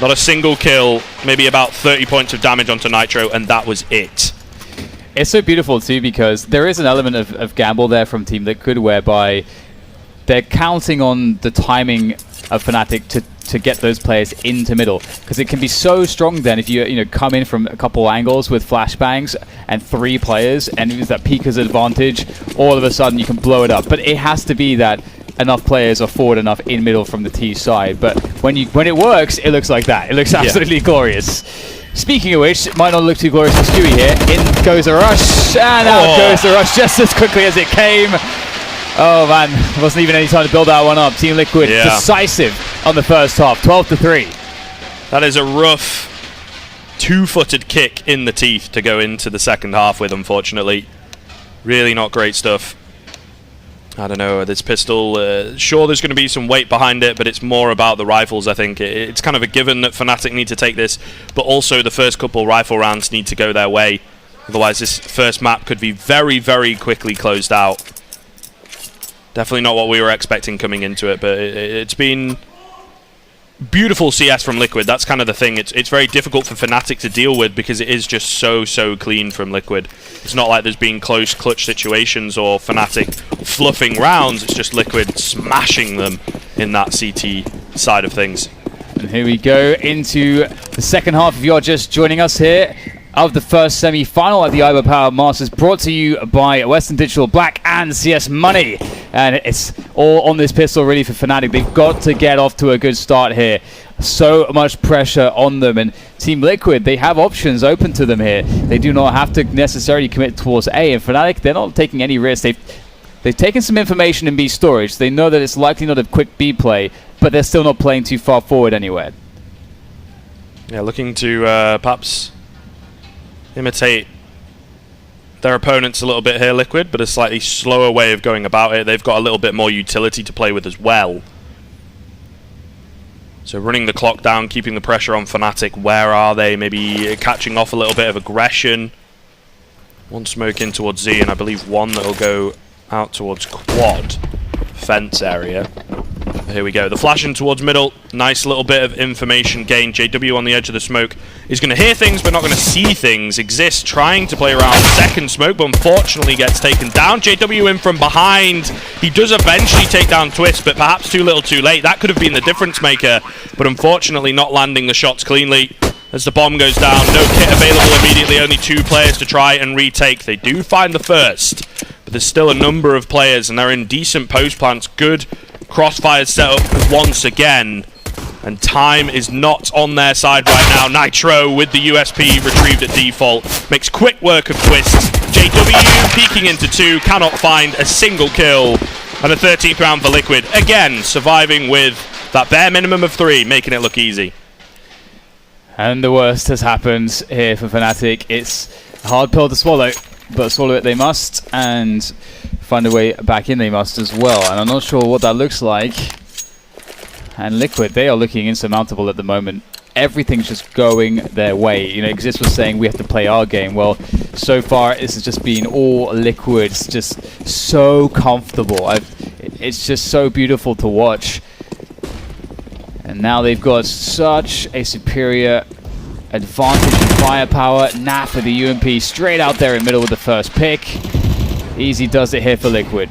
S6: not a single kill, maybe about 30 points of damage onto Nitro, and that was it.
S5: It's so beautiful too, because there is an element of gamble there from Team Liquid whereby they're counting on the timing of Fnatic to get those players into middle, because it can be so strong then if you come in from a couple angles with flashbangs and 3 players and use that Pika's advantage, all of a sudden you can blow it up. But it has to be that enough players are forward enough in middle from the T side. But when it works, it looks like that. It looks absolutely glorious. Speaking of which, it might not look too glorious for Stewie here. In goes a rush, and out goes the rush just as quickly as it came. Oh man, there wasn't even any time to build that one up. Team Liquid decisive on the first half, 12-3.
S6: That is a rough 2-footed kick in the teeth to go into the second half with, unfortunately. Really not great stuff. I don't know, this pistol, sure there's going to be some weight behind it, but it's more about the rifles, I think. It's kind of a given that Fnatic need to take this, but also the first couple rifle rounds need to go their way. Otherwise, this first map could be very, very quickly closed out. Definitely not what we were expecting coming into it, but it's been beautiful CS from Liquid. That's kind of the thing. It's very difficult for Fnatic to deal with because it is just so clean from Liquid. It's not like there's been close clutch situations or Fnatic fluffing rounds. It's just Liquid smashing them in that CT side of things.
S5: And here we go into the second half. If you're just joining us here of the first semi-final at the iBUYPOWER Masters, brought to you by Western Digital, Black and CS Money. And it's all on this pistol really for Fnatic. They've got to get off to a good start here. So much pressure on them, and Team Liquid, they have options open to them here. They do not have to necessarily commit towards A, and Fnatic, they're not taking any risks. They've taken some information in B storage. They know that it's likely not a quick B play, but they're still not playing too far forward anywhere.
S6: Yeah, looking to perhaps imitate their opponents a little bit here, Liquid, but a slightly slower way of going about it. They've got a little bit more utility to play with as well. So running the clock down, keeping the pressure on Fnatic. Where are they? Maybe catching off a little bit of aggression. One smoke in towards Z, and I believe one that will go out towards quad fence area. Here we go. The flash in towards middle. Nice little bit of information gain. JW on the edge of the smoke is going to hear things, but not going to see things. Exist trying to play around second smoke, but unfortunately gets taken down. JW in from behind. He does eventually take down Twist, but perhaps too little too late. That could have been the difference maker, but unfortunately not landing the shots cleanly. As the bomb goes down, no kit available immediately, only 2 players to try and retake. They do find the first, but there's still a number of players, and they're in decent post plants. Good crossfire set up once again, and time is not on their side right now. Nitro with the USP retrieved at default makes quick work of Twist. JW peeking into 2, cannot find a single kill, and a 13th round for Liquid. Again, surviving with that bare minimum of 3, making it look easy.
S5: And the worst has happened here for Fnatic. It's Hard pill to swallow, but swallow it they must, and find a way back in they must as well. And I'm not sure what that looks like. And Liquid, they are looking insurmountable at the moment. Everything's just going their way. You know, Exist was saying we have to play our game. Well, so far this has just been all Liquid. It's just so comfortable. It's just so beautiful to watch. And now they've got such a superior advantage in firepower. Naf for the UMP straight out there in middle with the first pick. Easy does it here for Liquid.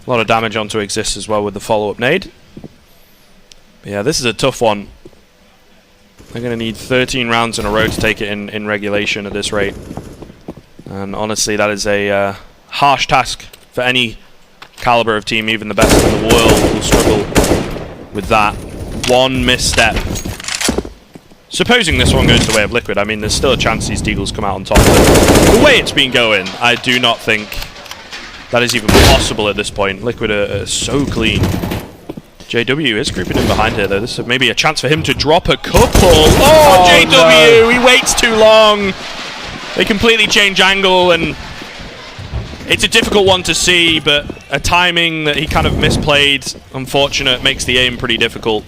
S6: A lot of damage onto Exist as well with the follow-up nade. Yeah, this is a tough one. They're going to need 13 rounds in a row to take it in regulation at this rate. And honestly, that is a harsh task for any caliber of team. Even the best in the world will struggle with that. One misstep. Supposing this one goes the way of Liquid, I mean, there's still a chance these Deagles come out on top. But the way it's been going, I do not think that is even possible at this point. Liquid are so clean. JW is creeping in behind here, though. This is maybe a chance for him to drop a couple. Oh, JW! No. He waits too long. They completely change angle, and it's a difficult one to see, but a timing that he kind of misplayed, unfortunate, makes the aim pretty difficult.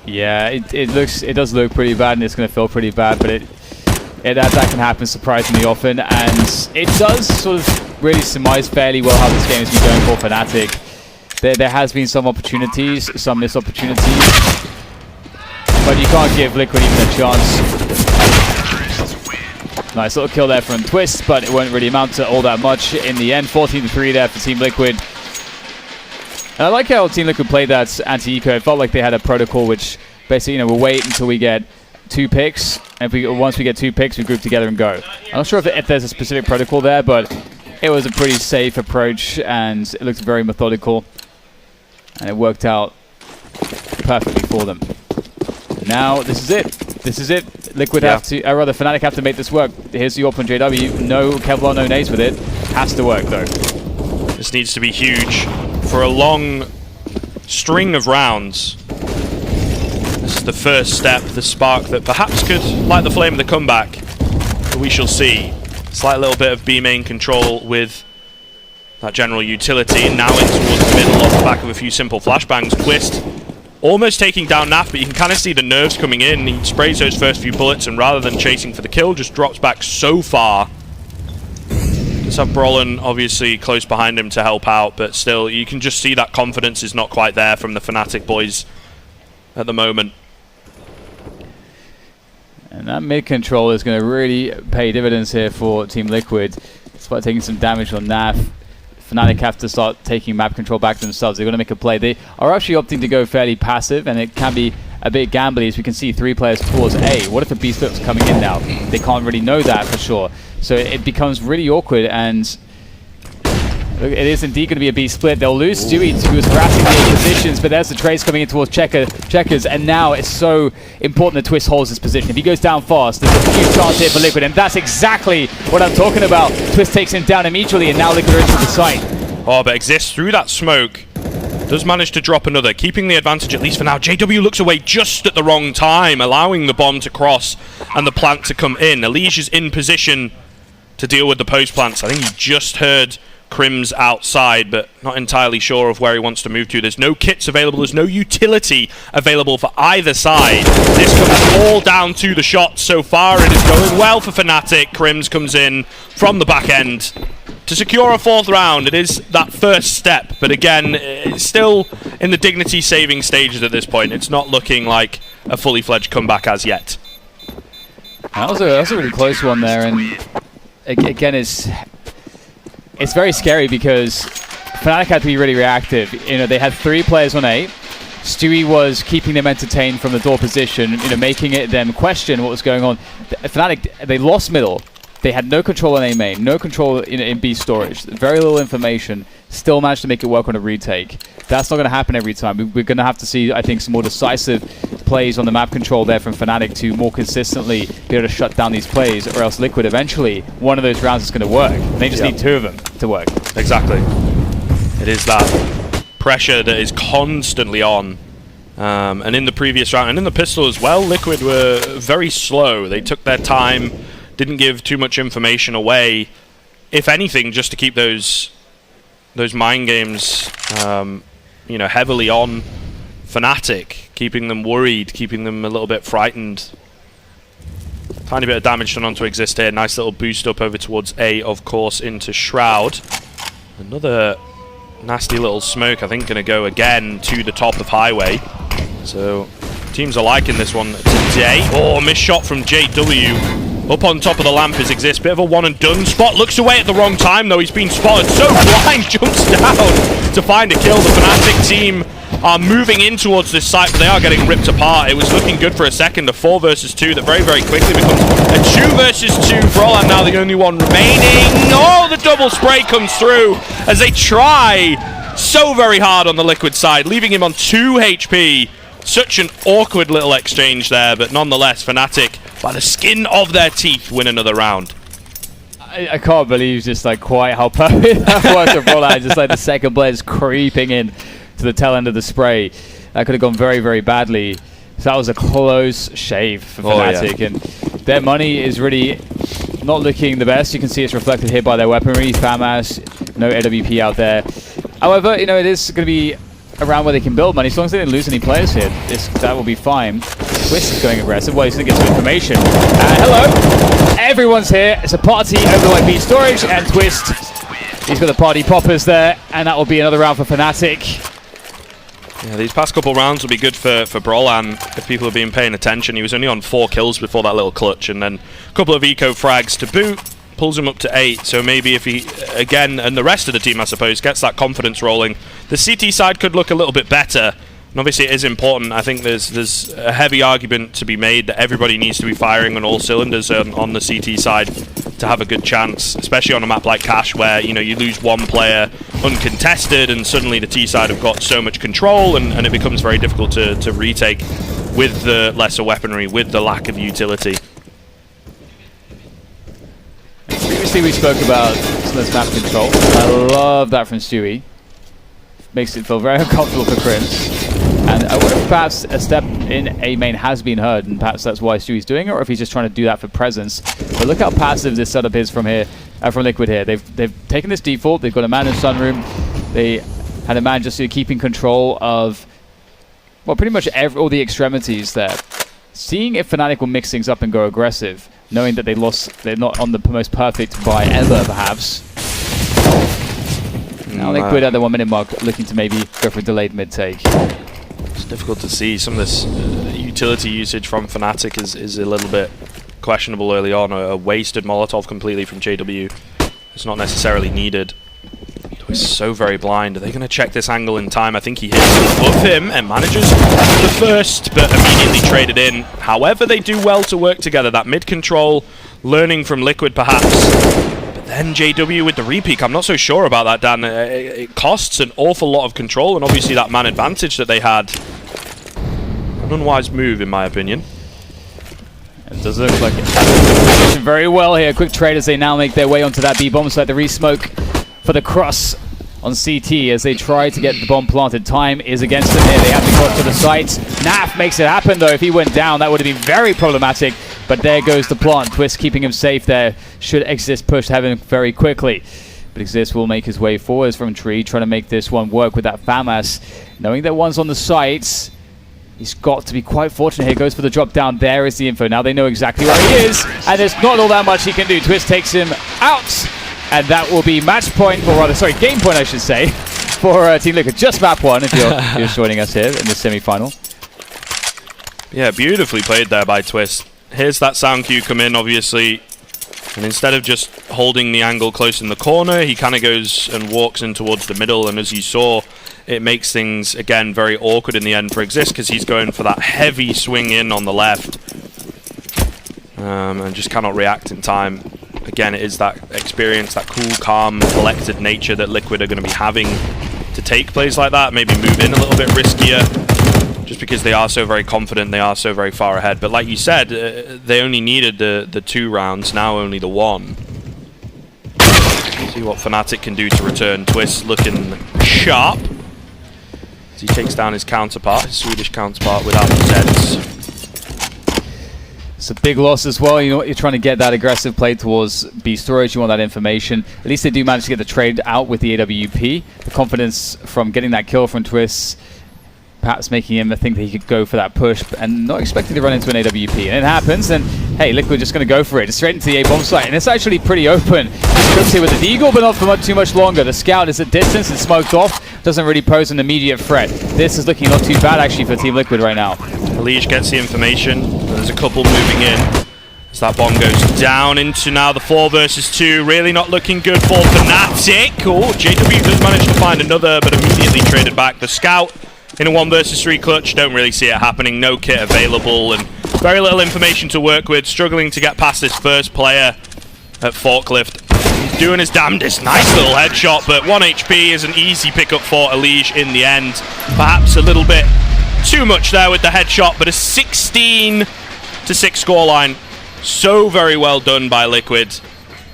S5: Yeah, it does look pretty bad, and it's going to feel pretty bad, but that can happen surprisingly often, and it does sort of really surmise fairly well how this game has been going for Fnatic. There has been some opportunities, some missed opportunities, but you can't give Liquid even a chance. Nice little kill there from Twist, but it won't really amount to all that much in the end. 14-3 there for Team Liquid. And I like how Team Liquid played that anti-eco. It felt like they had a protocol which basically, you know, we'll wait until we get 2 picks, and once we get 2 picks, we group together and go. I'm not sure if there's a specific protocol there, but it was a pretty safe approach, and it looked very methodical. And it worked out perfectly for them. Now, this is it. This is it. Liquid have to, or rather, Fnatic have to make this work. Here's the AWP on JW. No Kevlar, no nades with it. Has to work, though.
S6: This needs to be huge for a long string of rounds. This is the first step, the spark that perhaps could light the flame of the comeback. But we shall see. Slight little bit of B main control with that general utility, and now in towards the middle off the back of a few simple flashbangs. Twist almost taking down Naf, but you can kind of see the nerves coming in. He sprays those first few bullets, and rather than chasing for the kill, just drops back so far. Just have Brolin obviously close behind him to help out, but still, you can just see that confidence is not quite there from the Fnatic boys at the moment.
S5: And that mid control is going to really pay dividends here for Team Liquid. Despite taking some damage on Naf, Fnatic have to start taking map control back themselves. They're going to make a play. They are actually opting to go fairly passive, and it can be a bit gambly, as we can see 3 players towards A. What if a B split was coming in now? They can't really know that for sure. So it becomes really awkward, and it is indeed going to be a B split. They'll lose Stewie, who was harassing the A positions, but there's the Trace coming in towards Checkers, and now it's so important that Twist holds his position. If he goes down fast, there's a huge chance here for Liquid, and that's exactly what I'm talking about. Twist takes him down immediately, and now Liquid are into the site.
S6: Oh, but Exist through that smoke does manage to drop another, keeping the advantage at least for now. JW looks away just at the wrong time, allowing the bomb to cross and the plant to come in. Elige is in position to deal with the post plants. I think he just heard Crims outside, but not entirely sure of where he wants to move to. There's no kits available, there's no utility available for either side. This comes all down to the shots so far. It is going well for Fnatic. Crims comes in from the back end to secure a 4th round. It is that first step, but again, it's still in the dignity saving stages at this point. It's not looking like a fully fledged comeback as yet.
S5: That was a really close one there, and again, it's very scary because Fnatic had to be really reactive. You know, they had 3 players on A. Stewie was keeping them entertained from the door position, you know, making them question what was going on. Fnatic, they lost middle. They had no control on A main, no control in B storage, very little information, still managed to make it work on a retake. That's not going to happen every time. We're going to have to see, I think, some more decisive plays on the map control there from Fnatic to more consistently be able to shut down these plays, or else Liquid eventually, one of those rounds is going to work. They just need 2 of them to work.
S6: Exactly. It is that pressure that is constantly on. And in the previous round, and in the pistol as well, Liquid were very slow. They took their time, didn't give too much information away. If anything, just to keep those mind games, you know, heavily on Fnatic, keeping them worried, keeping them a little bit frightened. Tiny bit of damage done onto Exist here. Nice little boost up over towards A, of course, into Shroud. Another nasty little smoke, I think, going to go again to the top of Highway. So teams are liking this one today. Oh, missed shot from JW. Up on top of the lamp is Exist. Bit of a one and done. Spot looks away at the wrong time, though. He's been spotted. So blind, jumps down to find a kill. The Fnatic team are moving in towards this site, but they are getting ripped apart. It was looking good for a second, a 4 versus 2 that very, very quickly becomes a 2 versus 2. Brolan now the only one remaining. Oh, the double spray comes through as they try so very hard on the Liquid side, leaving him on 2 HP. Such an awkward little exchange there, but nonetheless, Fnatic, by the skin of their teeth, win another round.
S5: I can't believe just like quite how perfect that was for Brolan. Just like the second blade's creeping in to the tail end of the spray. That could have gone very, very badly. So that was a close shave for Fnatic. And their money is really not looking the best. You can see it's reflected here by their weaponry. FAMAS, no AWP out there. However, you know, it is going to be around where they can build money. As long as they didn't lose any players here, that will be fine. Twist is going aggressive. Well, he's going to get some information. Hello! Everyone's here. It's a party over the white beach storage, and Twist, he's got the party poppers there, and that will be another round for Fnatic.
S6: Yeah, these past couple rounds will be good for Brolan if people have been paying attention. He was only on 4 kills before that little clutch, and then a couple of eco frags to boot. Pulls him up to 8, so maybe if he, again, and the rest of the team, I suppose, gets that confidence rolling, the CT side could look a little bit better. And obviously it is important. I think there's a heavy argument to be made that everybody needs to be firing on all cylinders on the CT side to have a good chance, especially on a map like Cash, where, you know, you lose one player uncontested and suddenly the T side have got so much control, and it becomes very difficult to retake with the lesser weaponry, with the lack of utility.
S5: Previously we spoke about some of this map control. I love that from Stewie. Makes it feel very uncomfortable for Crims. And I wonder if perhaps a step in A main has been heard, and perhaps that's why Stewie's doing it, or if he's just trying to do that for presence. But look how passive this setup is from here, from Liquid here. They've taken this default. They've got a man in Sunroom. They had a man just keeping control of, well, pretty much all the extremities there. Seeing if Fnatic will mix things up and go aggressive, knowing that they're not on the most perfect buy ever, perhaps. Now Liquid at the 1 minute mark, looking to maybe go for a delayed mid-take.
S6: It's difficult to see. Some of this utility usage from Fnatic is a little bit questionable early on. A wasted Molotov completely from JW. It's not necessarily needed. He's so very blind. Are they going to check this angle in time? I think he hits above him and manages the first, but immediately traded in. However, they do well to work together. That mid control, learning from Liquid perhaps. But then JW with the repeak, I'm not so sure about that, Dan. It costs an awful lot of control, and obviously that man advantage that they had. An unwise move, in my opinion.
S5: It does look like it. Very well here. Quick trade as they now make their way onto that B-bomb site. The resmoke for the cross on CT as they try to get the bomb planted. Time is against them here. They have to cross to the site. Naf makes it happen, though. If he went down, that would have been very problematic. But there goes the plant. Twist keeping him safe there. Should Exist push heaven very quickly. But Exist will make his way forwards from Tree, trying to make this one work with that FAMAS. Knowing that one's on the sites, he's got to be quite fortunate here. Goes for the drop down. There is the info. Now they know exactly where he is. And there's not all that much he can do. Twist takes him out. And that will be match point, or rather, sorry, game point, I should say, for Team Liquid. Just map 1 if you're joining us here in the semi-final.
S6: Yeah, beautifully played there by Twist. Here's that sound cue come in, obviously. And instead of just holding the angle close in the corner, he kind of goes and walks in towards the middle. And as you saw, it makes things, again, very awkward in the end for Exist, because he's going for that heavy swing in on the left. And just cannot react in time. Again, it is that experience, that cool, calm, collected nature that Liquid are going to be having to take plays like that. Maybe move in a little bit riskier, just because they are so very confident, they are so very far ahead. But like you said, they only needed the 2 rounds, now only the 1. See what Fnatic can do to return. Twist looking sharp as he takes down his counterpart, his Swedish counterpart, without the Zeds.
S5: It's a big loss as well. You know what? You're trying to get that aggressive play towards B storage. You want that information. At least they do manage to get the trade out with the AWP. The confidence from getting that kill from Twist, perhaps making him think that he could go for that push and not expecting to run into an AWP. And it happens, and hey, Liquid just going to go for it. Straight into the A-bomb site, and it's actually pretty open. Cooks here with the Deagle, but not for too much longer. The Scout is at distance and smoked off. Doesn't really pose an immediate threat. This is looking not too bad, actually, for Team Liquid right now.
S6: Leash gets the information. There's a couple moving in. As that bomb goes down into now the 4 versus 2. Really not looking good for Fnatic. Oh, JW does manage to find another, but immediately traded back. The Scout in a 1 versus 3 clutch. Don't really see it happening. No kit available and very little information to work with. Struggling to get past this first player at Forklift. He's doing his damnedest. Nice little headshot, but 1 HP is an easy pickup for Elige in the end. Perhaps a little bit too much there with the headshot, but a 16-6 scoreline. So very well done by Liquid.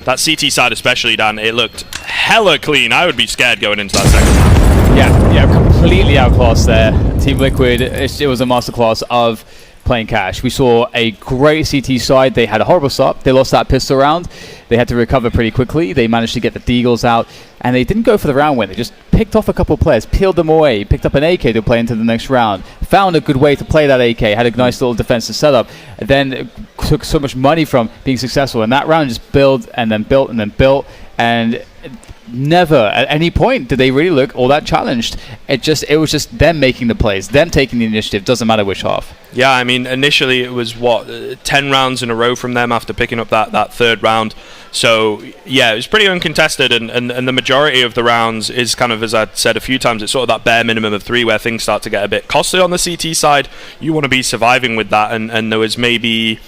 S6: That CT side especially, Dan, it looked hella clean. I would be scared going into that second round.
S5: Yeah, completely outclassed there. Team Liquid, it was a masterclass of playing cash. We saw a great CT side. They had a horrible start. They lost that pistol round. They had to recover pretty quickly. They managed to get the Deagles out, and they didn't go for the round win. They just picked off a couple of players, peeled them away, picked up an AK to play into the next round, found a good way to play that AK, had a nice little defensive setup, and then took so much money from being successful. And that round just built and then built and then built, and never at any point did they really look all that challenged. It was just them making the plays, them taking the initiative, doesn't matter which half.
S6: Yeah, I mean, initially it was, 10 rounds in a row from them after picking up that third round. So, yeah, it was pretty uncontested, and the majority of the rounds is kind of, as I said a few times, it's sort of that bare minimum of 3 where things start to get a bit costly on the CT side. You want to be surviving with that, and there was maybe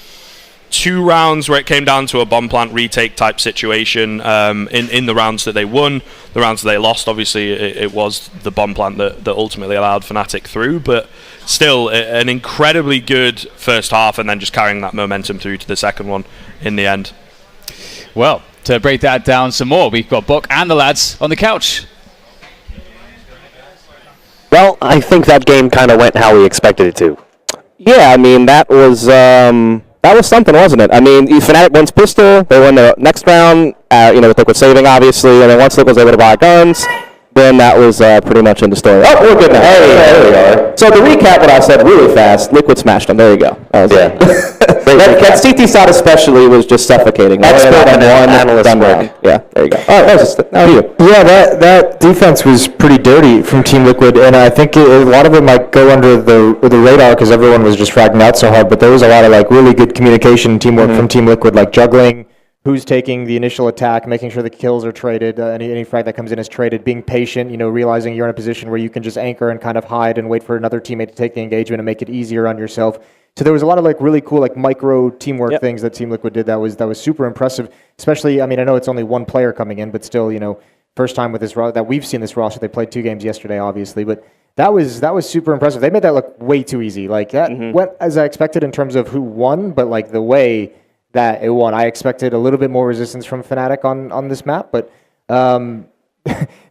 S6: 2 rounds where it came down to a bomb plant retake type situation in the rounds that they won. The rounds that they lost, obviously, it was the bomb plant that ultimately allowed Fnatic through, but still an incredibly good first half, and then just carrying that momentum through to the second one in the end.
S5: Well, to break that down some more, we've got Buck and the lads on the couch.
S7: Well, I think that game kind of went how we expected it to.
S2: Yeah, I mean, that was something, wasn't it? I mean, Fnatic wins pistol, they win the next round, with Liquid saving, obviously, and then once Liquid was able to buy guns, then that was pretty much in the story. Oh, we're good now. Hey, there we are. So to recap what I said really fast, Liquid smashed them. There you go.
S7: Yeah.
S2: that CT side especially was just suffocating.
S7: Expert analyst round.
S2: Yeah, there you go. All right, now you.
S3: Yeah, that defense was pretty dirty from Team Liquid, and I think a lot of it might go under the radar because everyone was just fragging out so hard, but there was a lot of really good communication and teamwork from Team Liquid, like juggling who's taking the initial attack, making sure the kills are traded, any frag that comes in is traded, being patient, realizing you're in a position where you can just anchor and kind of hide and wait for another teammate to take the engagement and make it easier on yourself. So there was a lot of really cool micro teamwork things that Team Liquid did that was super impressive. Especially, I mean, I know it's only one player coming in, but still, first time with this that we've seen this roster. They played 2 games yesterday, obviously, but that was super impressive. They made that look way too easy. That went as I expected in terms of who won, but the way that it won. I expected a little bit more resistance from Fnatic on this map, but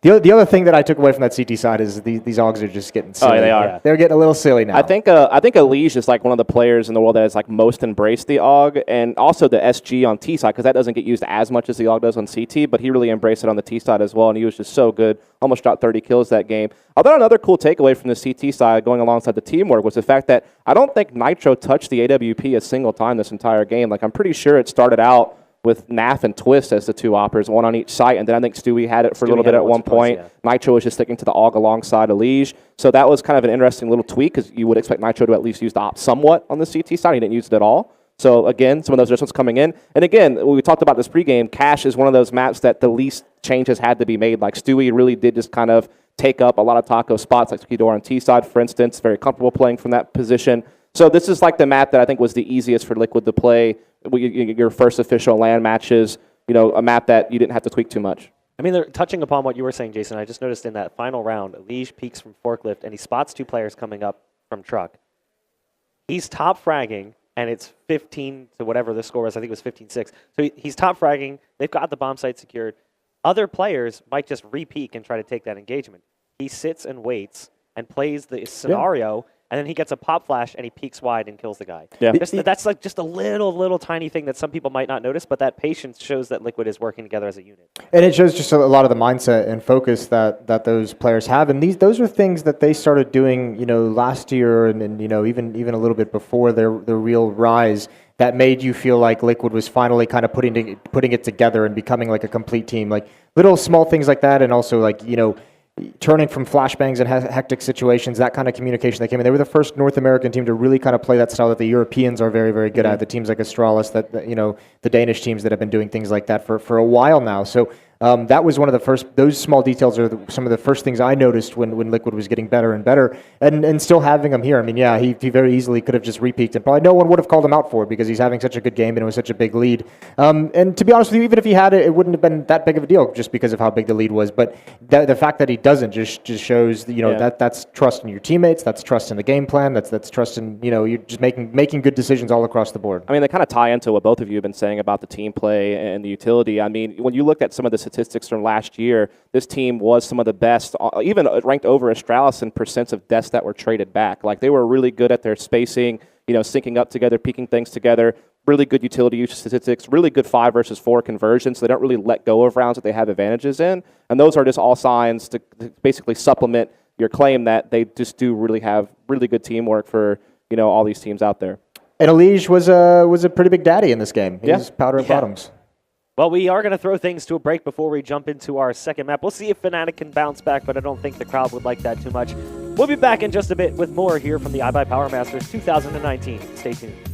S3: the other thing that I took away from that CT side is these Augs are just getting silly.
S2: Oh, they are.
S3: They're getting a little silly now.
S2: I think Elige is one of the players in the world that has most embraced the AUG, and also the SG on T side, because that doesn't get used as much as the AUG does on CT, but he really embraced it on the T side as well, and he was just so good. Almost got 30 kills that game. I thought another cool takeaway from the CT side going alongside the teamwork was the fact that I don't think Nitro touched the AWP a single time this entire game. I'm pretty sure it started out with Naf and Twist as the 2 oppers, 1 on each site, and then I think Stewie had it for a little bit at one point. Nitro was just sticking to the AUG alongside Elige. So that was kind of an interesting little tweak, because you would expect Nitro to at least use the op somewhat on the CT side. He didn't use it at all. So again, some of those adjustments coming in. And again, we talked about this pregame, Cash is one of those maps that the least changes had to be made. Stewie really did just kind of take up a lot of taco spots, like Skidor on T side, for instance, very comfortable playing from that position. So this is the map that I think was the easiest for Liquid to play. Your first official LAN matches, a map that you didn't have to tweak too much.
S1: I mean, they're touching upon what you were saying, Jason. I just noticed in that final round, Elige peeks from Forklift, and he spots 2 players coming up from Truck. He's top fragging, and it's 15 to whatever the score was. I think it was 15-6. So he's top fragging. They've got the bomb site secured. Other players might just re-peek and try to take that engagement. He sits and waits and plays the scenario and then he gets a pop flash and he peeks wide and kills the guy.
S2: Yeah.
S1: That's like just a little tiny thing that some people might not notice, but that patience shows that Liquid is working together as a unit.
S3: And it shows just a lot of the mindset and focus that those players have, and those are things that they started doing, last year, and even a little bit before their real rise. That made you feel like Liquid was finally kind of putting it together and becoming like a complete team. Like little small things like that, and also like turning from flashbangs and hectic situations, that kind of communication that came in. They were the first North American team to really kind of play that style that the Europeans are very, very good at. The teams like Astralis, the Danish teams that have been doing things like that for a while now. So that was one of the first. Those small details are some of the first things I noticed when Liquid was getting better and better, and still having him here. I mean, yeah, he very easily could have just repeaked, and probably no one would have called him out for it because he's having such a good game and it was such a big lead. And to be honest with you, even if he had it, it wouldn't have been that big of a deal just because of how big the lead was. But the fact that he doesn't just shows that's trust in your teammates, that's trust in the game plan, that's trust in you're just making good decisions all across the board.
S2: I mean, they kind of tie into what both of you have been saying about the team play and the utility. I mean, when you look at some of the statistics from last year, this team was some of the best, even ranked over Astralis in percents of deaths that were traded back. Like, they were really good at their spacing, syncing up together, peeking things together, really good utility use statistics, really good 5 versus 4 conversions. So they don't really let go of rounds that they have advantages in. And those are just all signs to basically supplement your claim that they just do really have really good teamwork for, all these teams out there.
S3: And Elige was a pretty big daddy in this game. He was powder and bottoms.
S1: Well, we are going to throw things to a break before we jump into our second map. We'll see if Fnatic can bounce back, but I don't think the crowd would like that too much. We'll be back in just a bit with more here from the iBUYPOWER Masters 2019. Stay tuned.